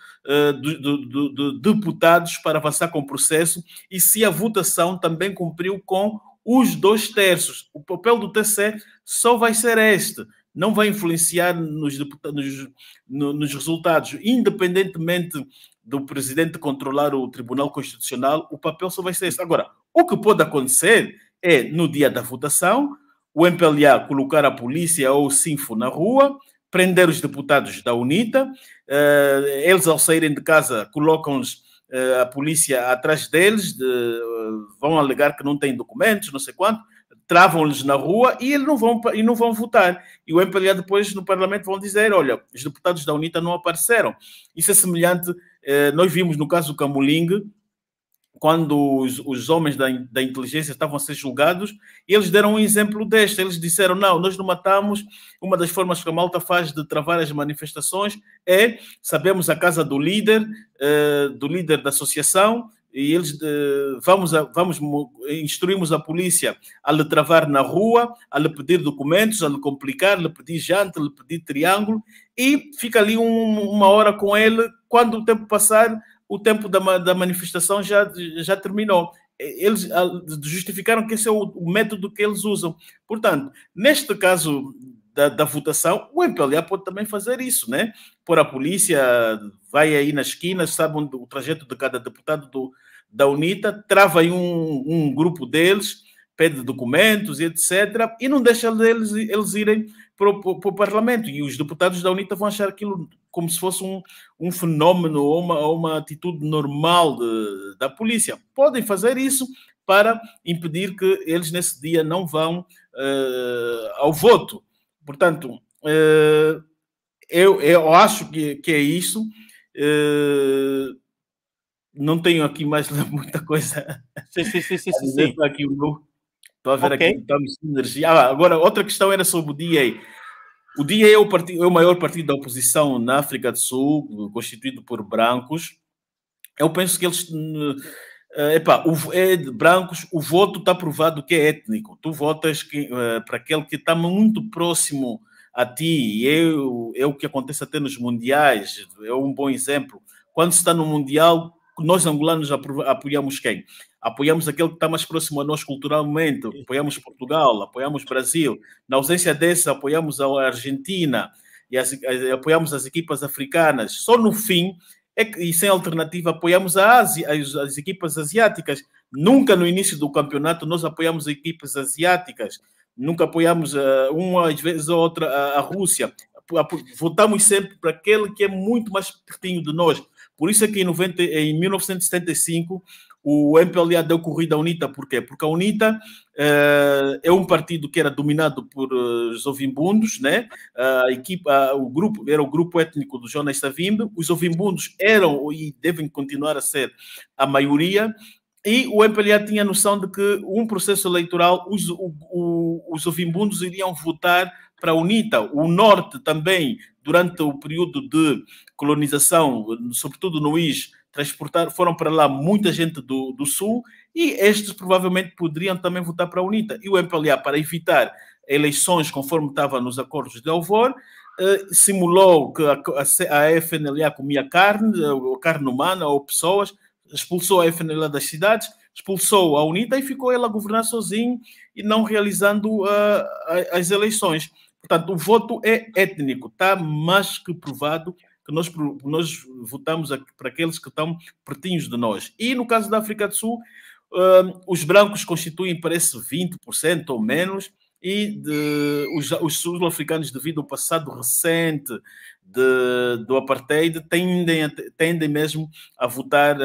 deputados para avançar com o processo e se a votação também cumpriu com os 2/3. O papel do TC só vai ser este. Não vai influenciar nos resultados. Independentemente do presidente controlar o Tribunal Constitucional, o papel só vai ser este. Agora, o que pode acontecer é, no dia da votação, o MPLA colocar a polícia ou o Sinfo na rua, prender os deputados da UNITA, eles ao saírem de casa colocam-nos a polícia atrás deles, vão alegar que não têm documentos, não sei quanto, travam-lhes na rua e eles não vão votar. E o MPLA depois no Parlamento vão dizer, olha, os deputados da UNITA não apareceram. Isso é semelhante, nós vimos no caso do Camulingue, quando os homens da inteligência estavam a ser julgados, eles deram um exemplo deste. Eles disseram, não, nós não matamos. Uma das formas que a malta faz de travar as manifestações é, sabemos a casa do líder da associação, e eles instruímos a polícia a lhe travar na rua, a lhe pedir documentos, a lhe complicar, a lhe pedir janta, a lhe pedir triângulo, e fica ali uma hora com ele. Quando o tempo passar, o tempo da manifestação já terminou. Eles justificaram que esse é o método que eles usam. Portanto, neste caso da votação, o MPLA pode também fazer isso, né? Pôr a polícia, vai aí nas esquinas, sabe o trajeto de cada deputado da UNITA, trava aí um grupo deles, pede documentos e etc., e não deixa eles irem para o Parlamento. E os deputados da UNITA vão achar aquilo como se fosse um fenómeno ou uma atitude normal da polícia. Podem fazer isso para impedir que eles nesse dia não vão ao voto. Portanto, eu acho que é isso. Não tenho aqui mais muita coisa. Sim. Aqui estou a ver aqui, estamos sem energia. Agora, outra questão era sobre o DA. O DA é o maior partido da oposição na África do Sul, constituído por brancos. Eu penso que eles... de brancos, o voto está provado que é étnico. Tu votas para aquele que está muito próximo a ti. É o que acontece até nos mundiais. É um bom exemplo. Quando se está no mundial, nós angolanos apoiamos quem? Apoiamos aquele que está mais próximo a nós culturalmente. Apoiamos Portugal, apoiamos Brasil. Na ausência desse, apoiamos a Argentina e apoiamos as equipas africanas. Só no fim, e sem alternativa, apoiamos a Ásia, as equipas asiáticas. Nunca no início do campeonato nós apoiamos equipas asiáticas. nunca apoiamos uma, às vezes, a outra, a Rússia. Votamos sempre para aquele que é muito mais pertinho de nós. Por isso é que em 1975 o MPLA deu corrida à UNITA. Por quê? Porque a UNITA é um partido que era dominado por os ovimbundos, né? O grupo era o grupo étnico do Jonas Savimbi. Os ovimbundos eram e devem continuar a ser a maioria. E o MPLA tinha a noção de que um processo eleitoral, os ovimbundos iriam votar para a UNITA. O Norte também, durante o período de colonização, sobretudo no IS, foram para lá muita gente do Sul, e estes provavelmente poderiam também votar para a UNITA. E o MPLA, para evitar eleições conforme estava nos acordos de Alvor, simulou que a FNLA comia carne humana ou pessoas, expulsou a FNLA das cidades, expulsou a UNITA e ficou ela a governar sozinho e não realizando as eleições. Portanto, o voto é étnico, está mais que provado que nós votamos para aqueles que estão pertinhos de nós. E no caso da África do Sul, os brancos constituem, parece, 20% ou menos, e os sul-africanos, devido ao passado recente do apartheid, tendem mesmo a votar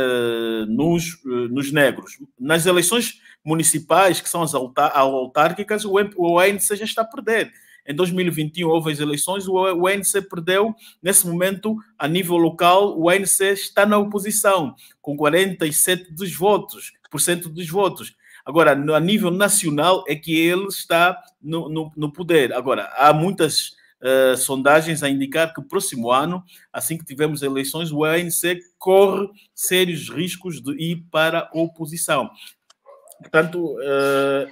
nos negros. Nas eleições municipais, que são as autárquicas, o ANC já está a perder. Em 2021 houve as eleições, o ANC perdeu. Nesse momento, a nível local, o ANC está na oposição, com 47% dos votos. Agora, a nível nacional, é que ele está no poder. Agora, há muitas sondagens a indicar que o próximo ano, assim que tivermos eleições, o ANC corre sérios riscos de ir para a oposição. Portanto,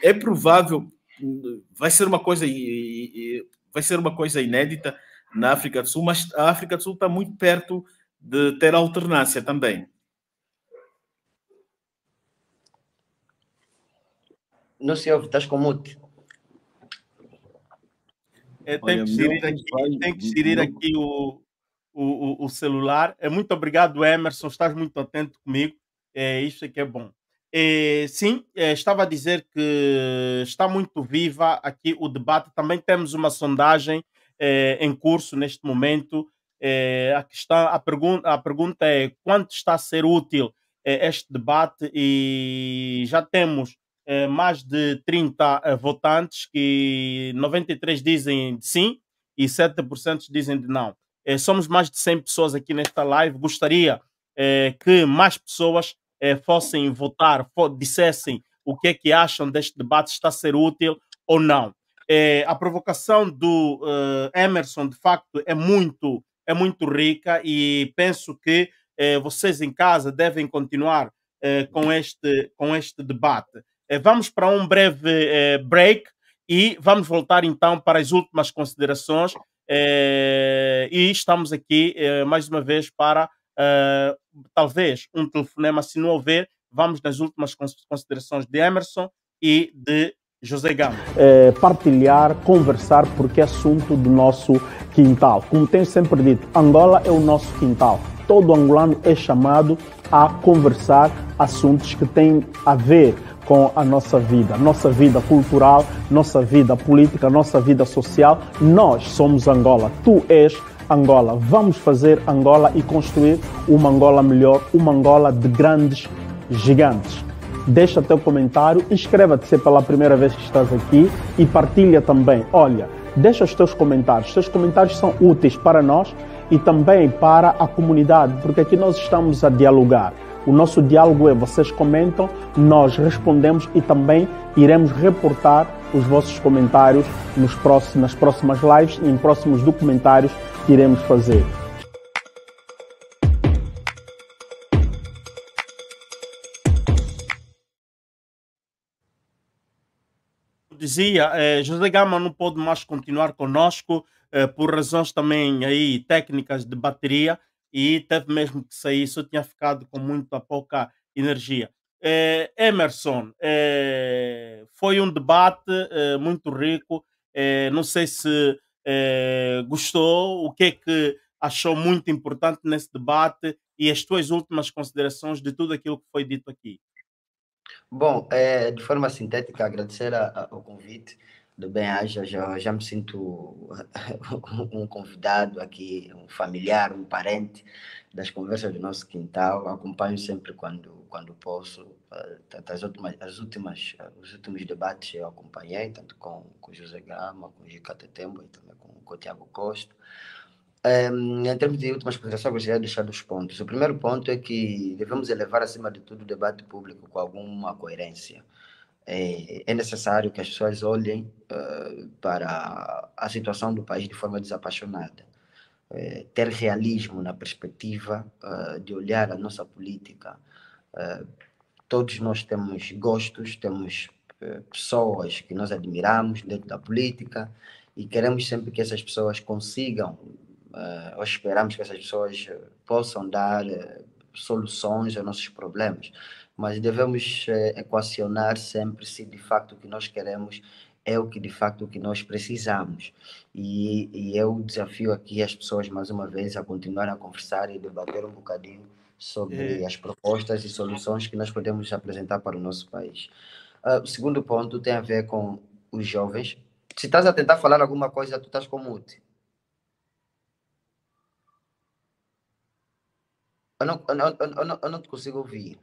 é provável, vai ser uma coisa inédita na África do Sul, mas a África do Sul está muito perto de ter alternância também. Não se ouve, estás com mute. Tem que gerir aqui o celular. Muito obrigado, Emerson. Estás muito atento comigo. Isso é que é bom. Sim, estava a dizer que está muito viva aqui o debate. Também temos uma sondagem em curso neste momento. A pergunta é quanto está a ser útil este debate, e já temos mais de 30 votantes, que 93 dizem de sim e 7% dizem de não. Somos mais de 100 pessoas aqui nesta live. Gostaria que mais pessoas fossem votar, dissessem o que é que acham deste debate, está a ser útil ou não. A provocação do Emerson, de facto, é muito rica, e penso que vocês em casa devem continuar com este debate. Vamos para um breve break e vamos voltar então para as últimas considerações, e estamos aqui mais uma vez para talvez um telefonema. Se não houver, vamos nas últimas considerações de Emerson e de José Gama. Partilhar, conversar, porque é assunto do nosso quintal. Como tenho sempre dito, Angola é o nosso quintal. Todo angolano é chamado a conversar assuntos que têm a ver com a nossa vida cultural, nossa vida política, nossa vida social. Nós somos Angola, tu és Angola. Vamos fazer Angola e construir uma Angola melhor, uma Angola de grandes gigantes. Deixa teu comentário, inscreva-te se é pela primeira vez que estás aqui e partilha também. Olha, deixa os teus comentários. Os teus comentários são úteis para nós e também para a comunidade, porque aqui nós estamos a dialogar. O nosso diálogo é: vocês comentam, nós respondemos e também iremos reportar os vossos comentários nas próximas lives e em próximos documentários que iremos fazer. Dizia, José Gama não pode mais continuar conosco por razões também aí técnicas de bateria, e teve mesmo que sair, só tinha ficado com muita pouca energia. Emerson, foi um debate muito rico. Não sei se gostou, o que é que achou muito importante nesse debate e as tuas últimas considerações de tudo aquilo que foi dito aqui. Bom, de forma sintética, agradecer ao convite. do Bem-Aja, já me sinto um convidado aqui, um familiar, um parente das conversas do nosso quintal. Acompanho sempre quando posso. Os últimos debates eu acompanhei, tanto com José Gama, com Gica Tetembo e também com o Tiago Costa. Em termos de últimas considerações, gostaria de deixar dos pontos. O primeiro ponto é que devemos elevar, acima de tudo, o debate público com alguma coerência. É necessário que as pessoas olhem para a situação do país de forma desapaixonada. Ter realismo na perspectiva de olhar a nossa política. Todos nós temos gostos, temos pessoas que nós admiramos dentro da política e queremos sempre que essas pessoas consigam, ou esperamos que essas pessoas possam dar soluções aos nossos problemas. Mas devemos equacionar sempre se de facto o que nós queremos é o que de facto o que nós precisamos. E eu desafio aqui as pessoas mais uma vez a continuar a conversar e debater um bocadinho sobre as propostas e soluções que nós podemos apresentar para o nosso país. O segundo ponto tem a ver com os jovens. Se estás a tentar falar alguma coisa, tu estás com mute. Eu não te consigo ouvir.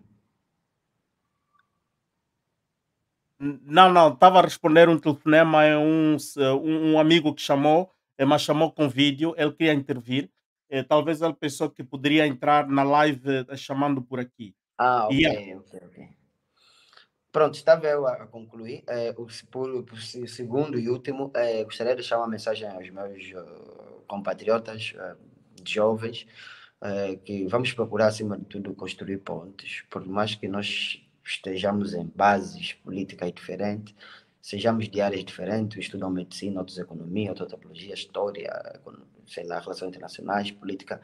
Não, estava a responder um telefonema a um amigo que chamou, mas chamou com vídeo, ele queria intervir. Talvez ele pensou que poderia entrar na live chamando por aqui. Ok. Pronto, estava eu a concluir. Por segundo e último, gostaria de deixar uma mensagem aos meus compatriotas jovens, que vamos procurar, acima de tudo, construir pontes, por mais que nós estejamos em bases políticas diferentes, sejamos de áreas diferentes, estudam medicina, outros economia, outras antropologia, história, sei lá, relações internacionais, política.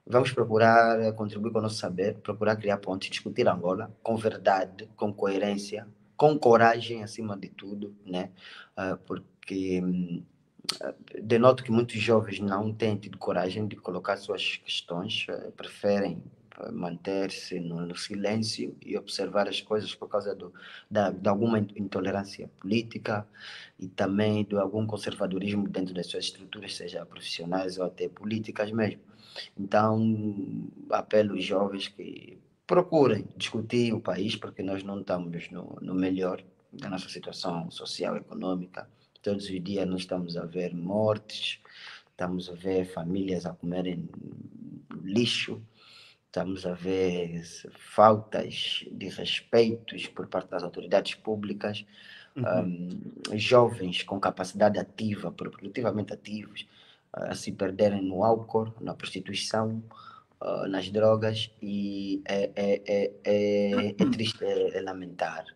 Vamos procurar contribuir com o nosso saber, procurar criar pontes, discutir Angola com verdade, com coerência, com coragem acima de tudo, né? Porque denoto que muitos jovens não têm tido coragem de colocar suas questões, preferem manter-se no silêncio e observar as coisas por causa de alguma intolerância política e também de algum conservadorismo dentro das suas estruturas, seja profissionais ou até políticas mesmo. Então, apelo aos jovens que procurem discutir o país, porque nós não estamos no melhor da nossa situação social e econômica. Todos os dias nós estamos a ver mortes, estamos a ver famílias a comerem lixo, estamos a ver faltas de respeitos por parte das autoridades públicas, jovens com capacidade ativa, produtivamente ativos, a se perderem no álcool, na prostituição, nas drogas, e é triste, é lamentar.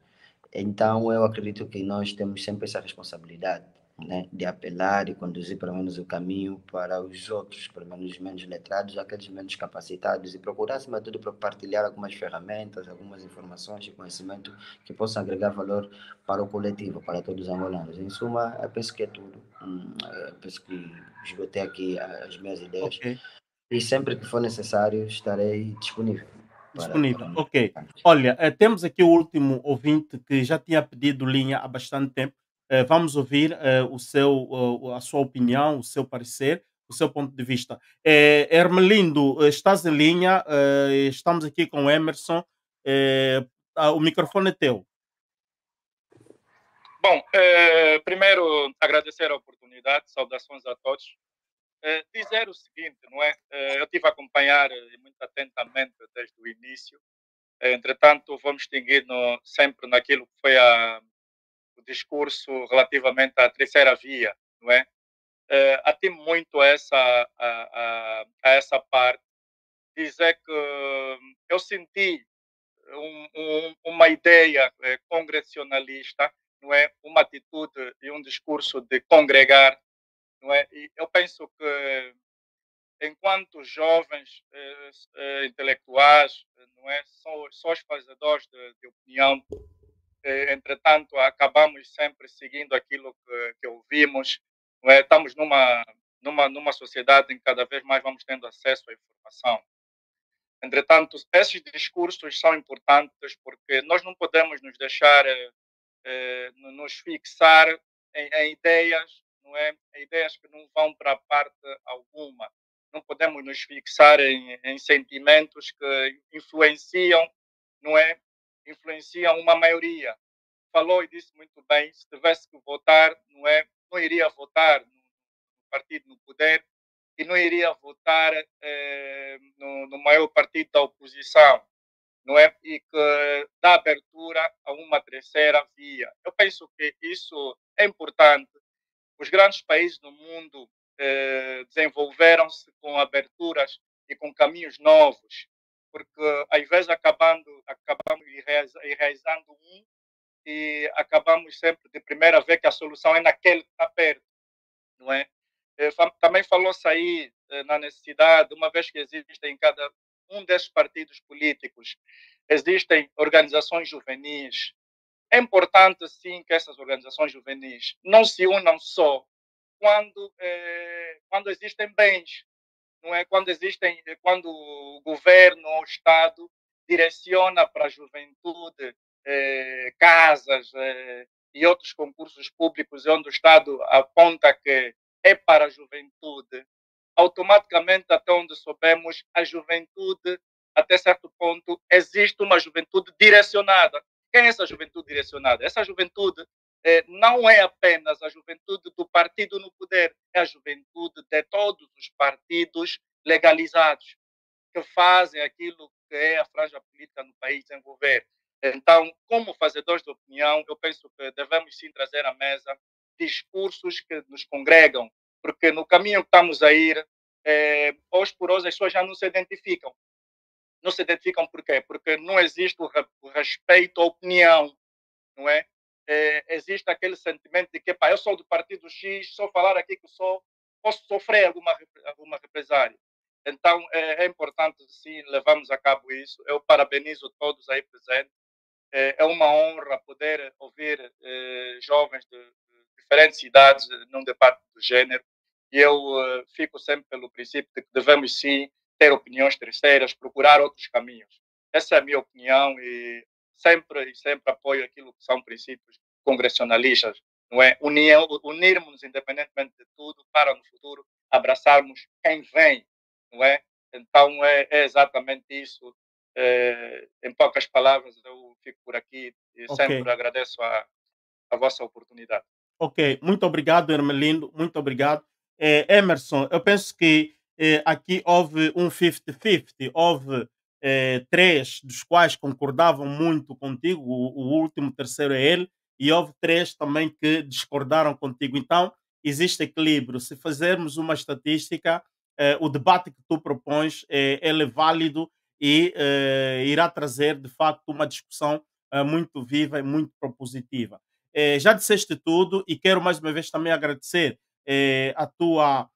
Então, eu acredito que nós temos sempre essa responsabilidade, né, de apelar e conduzir pelo menos o caminho para os outros, pelo menos os menos letrados, aqueles menos capacitados, e procurar, acima de tudo, partilhar algumas ferramentas, algumas informações e conhecimento que possam agregar valor para o coletivo, para todos os angolanos. Em suma, eu penso que é tudo. Eu penso que esgotei aqui as minhas ideias. Ok. E sempre que for necessário, estarei disponível. Disponível, ok. Olha, temos aqui o último ouvinte que já tinha pedido linha há bastante tempo. Vamos ouvir a sua opinião, o seu parecer, o seu ponto de vista. Hermelindo, estás em linha, estamos aqui com o Emerson. O microfone é teu. Bom, primeiro agradecer a oportunidade, saudações a todos. Dizer o seguinte, não é? Eu estive a acompanhar muito atentamente desde o início. Entretanto, vou me extinguir sempre naquilo que foi o discurso relativamente à terceira via, não é? Atimo muito a essa parte. Dizer que eu senti uma ideia congressionalista, não é? Uma atitude e um discurso de congregar, não é? E eu penso que enquanto jovens intelectuais, não é? Só os fazedores de opinião, entretanto, acabamos sempre seguindo aquilo que ouvimos, não é? Estamos numa sociedade em que cada vez mais vamos tendo acesso à informação. Entretanto, esses discursos são importantes porque nós não podemos nos deixar nos fixar em ideias, não é? Em ideias que não vão para parte alguma. Não podemos nos fixar em sentimentos que influenciam, não é? Influenciam uma maioria. Falou e disse muito bem, se tivesse que votar, não é? Não iria votar no partido no poder e não iria votar no maior partido da oposição, não é? E que dá abertura a uma terceira via. Eu penso que isso é importante. Os grandes países do mundo desenvolveram-se com aberturas e com caminhos novos, porque às vezes acabamos enraizando e acabamos sempre de primeira ver que a solução é naquele que está perto, não é? Também falou-se aí na necessidade, uma vez que existem em cada um desses partidos políticos, existem organizações juvenis. É importante, sim, que essas organizações juvenis não se unam só quando existem bens, não é? Quando o governo ou o Estado direciona para a juventude casas e outros concursos públicos onde o Estado aponta que é para a juventude, automaticamente, até onde soubemos, a juventude, até certo ponto, existe uma juventude direcionada. Quem é essa juventude direcionada? Essa juventude não é apenas a juventude do partido no poder, é a juventude de todos os partidos legalizados, que fazem aquilo que é a franja política no país desenvolver. Então, como fazedores de opinião, eu penso que devemos sim trazer à mesa discursos que nos congregam, porque no caminho que estamos a ir, hoje por hoje as pessoas já não se identificam. Não se identificam por quê? Porque não existe o respeito à opinião, não é? Existe aquele sentimento de que, pá, eu sou do partido X, só falar aqui que posso sofrer alguma represália. Então, é importante, sim, levarmos a cabo isso. Eu parabenizo todos aí presentes. É uma honra poder ouvir jovens de diferentes idades num debate do gênero. E eu fico sempre pelo princípio de que devemos, sim, ter opiniões terceiras, procurar outros caminhos. Essa é a minha opinião e sempre apoio aquilo que são princípios congressionalistas, não é? Unirmos independentemente de tudo para no futuro abraçarmos quem vem, não é? Então é exatamente isso. Em poucas palavras, eu fico por aqui e sempre agradeço a vossa oportunidade. Ok, muito obrigado, Hermelindo, muito obrigado. Emerson, eu penso que aqui houve um 50-50, houve três dos quais concordavam muito contigo, o último, terceiro é ele, e houve três também que discordaram contigo. Então, existe equilíbrio. Se fizermos uma estatística, o debate que tu propões ele é válido e irá trazer, de facto, uma discussão muito viva e muito propositiva. Já disseste tudo e quero mais uma vez também agradecer a tua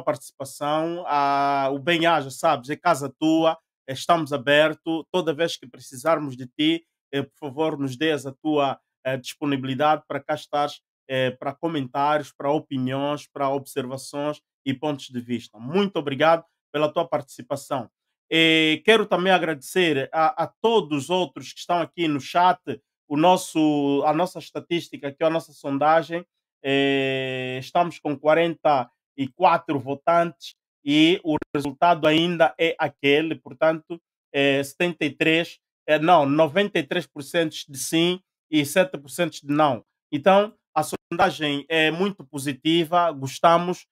participação, o bem-aja, sabes, é casa tua, estamos abertos, toda vez que precisarmos de ti, por favor, nos dês a tua disponibilidade para cá estares, para comentários, para opiniões, para observações e pontos de vista. Muito obrigado pela tua participação. Quero também agradecer a todos os outros que estão aqui no chat, a nossa estatística, aqui a nossa sondagem, estamos com 44 votantes e o resultado ainda é aquele, portanto, 73, não, 93% de sim e 7% de não. Então, a sondagem é muito positiva, gostamos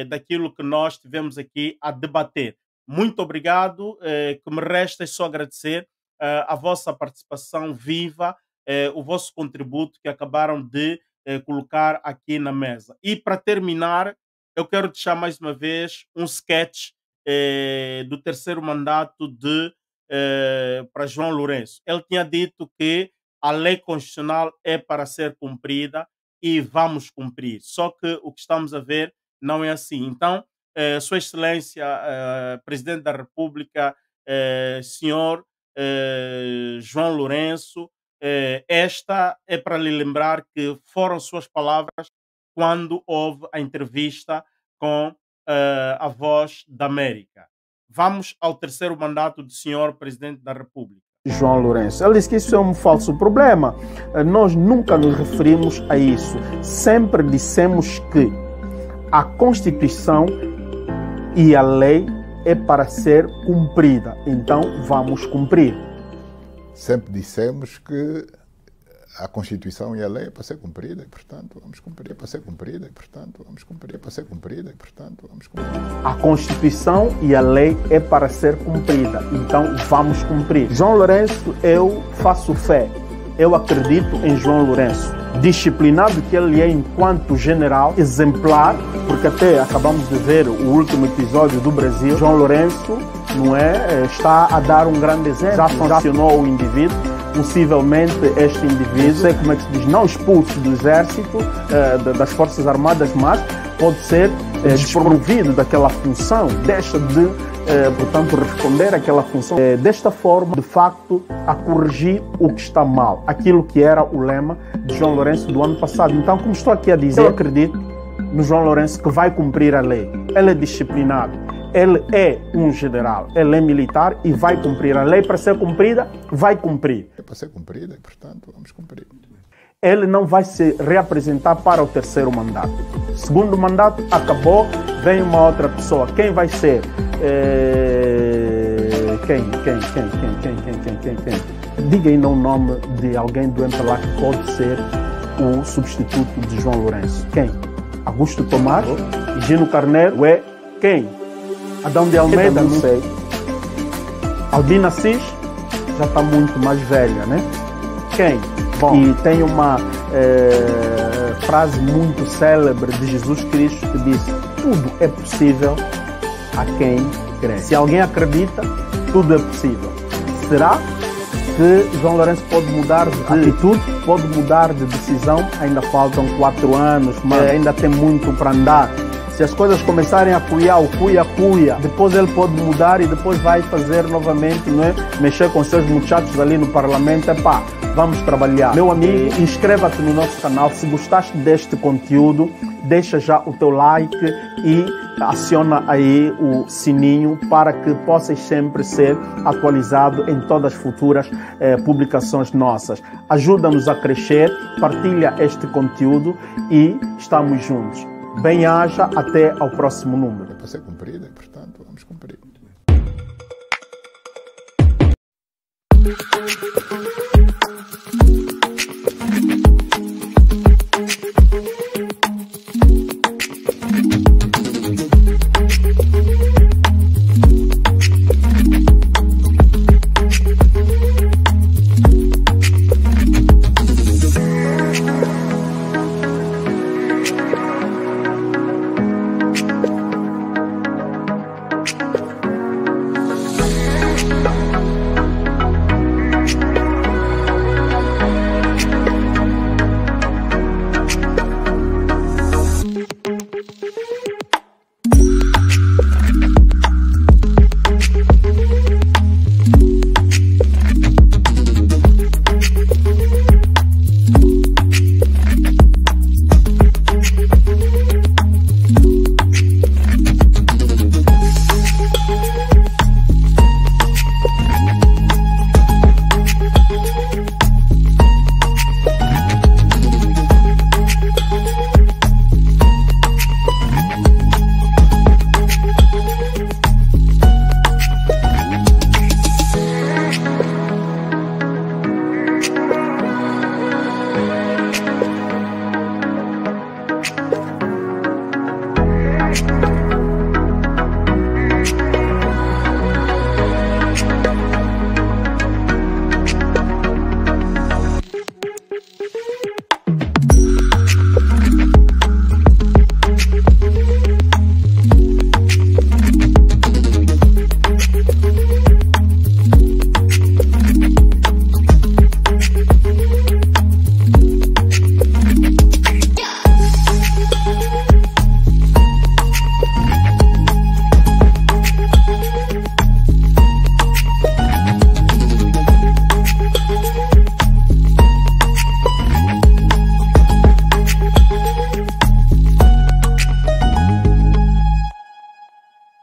daquilo que nós tivemos aqui a debater. Muito obrigado, que me resta é só agradecer a vossa participação viva, o vosso contributo que acabaram de colocar aqui na mesa. E para terminar, eu quero deixar mais uma vez um sketch do terceiro mandato para João Lourenço. Ele tinha dito que a lei constitucional é para ser cumprida e vamos cumprir. Só que o que estamos a ver não é assim. Então, Sua Excelência, Presidente da República, senhor João Lourenço, esta é para lhe lembrar que foram suas palavras quando houve a entrevista com a Voz da América. Vamos ao terceiro mandato do senhor Presidente da República. João Lourenço. Ele disse que isso é um falso problema. Nós nunca nos referimos a isso. Sempre dissemos que a Constituição e a lei é para ser cumprida. Então, vamos cumprir. Sempre dissemos que a Constituição e a lei é para ser cumprida e, portanto, vamos cumprir. É para ser cumprida e, portanto, vamos cumprir. É para ser cumprida e, portanto, vamos cumprir. A Constituição e a lei é para ser cumprida. Então, vamos cumprir. João Lourenço, eu faço fé. Eu acredito em João Lourenço. Disciplinado que ele é enquanto general, exemplar, porque até acabamos de ver o último episódio do Brasil. João Lourenço, não é, está a dar um grande exemplo. Já sancionou o indivíduo. Possivelmente este indivíduo, sei como é que se diz, não expulso do exército, das Forças Armadas, mas pode ser desprovido daquela função, deixa de, portanto, responder àquela função. Desta forma, de facto, a corrigir o que está mal, aquilo que era o lema de João Lourenço do ano passado. Então, como estou aqui a dizer, eu acredito no João Lourenço que vai cumprir a lei. Ele é disciplinado. Ele é um general, ele é militar e vai cumprir a lei. Para ser cumprida, vai cumprir. É para ser cumprida e, portanto, vamos cumprir. Ele não vai se reapresentar para o terceiro mandato. Segundo mandato acabou, vem uma outra pessoa. Quem vai ser? Quem? Diga aí o nome de alguém do MPLA que pode ser o substituto de João Lourenço. Quem? Augusto Tomás? Gino Carneiro? Quem? Adão de Almeida, não sei. Albina Assis já está muito mais velha, né? Quem? Bom, e tem uma frase muito célebre de Jesus Cristo que diz: tudo é possível a quem crê. Se alguém acredita, tudo é possível. Será que João Lourenço pode mudar de atitude, pode mudar de decisão? Ainda faltam 4 anos, mas ainda tem muito para andar. Se as coisas começarem a cuia, depois ele pode mudar e depois vai fazer novamente, não é? Mexer com seus muchachos ali no parlamento. Vamos trabalhar. Meu amigo, inscreva-te no nosso canal. Se gostaste deste conteúdo, deixa já o teu like e aciona aí o sininho para que possas sempre ser atualizado em todas as futuras publicações nossas. Ajuda-nos a crescer, partilha este conteúdo e estamos juntos. Bem-aja, até ao próximo número. É para ser cumprido.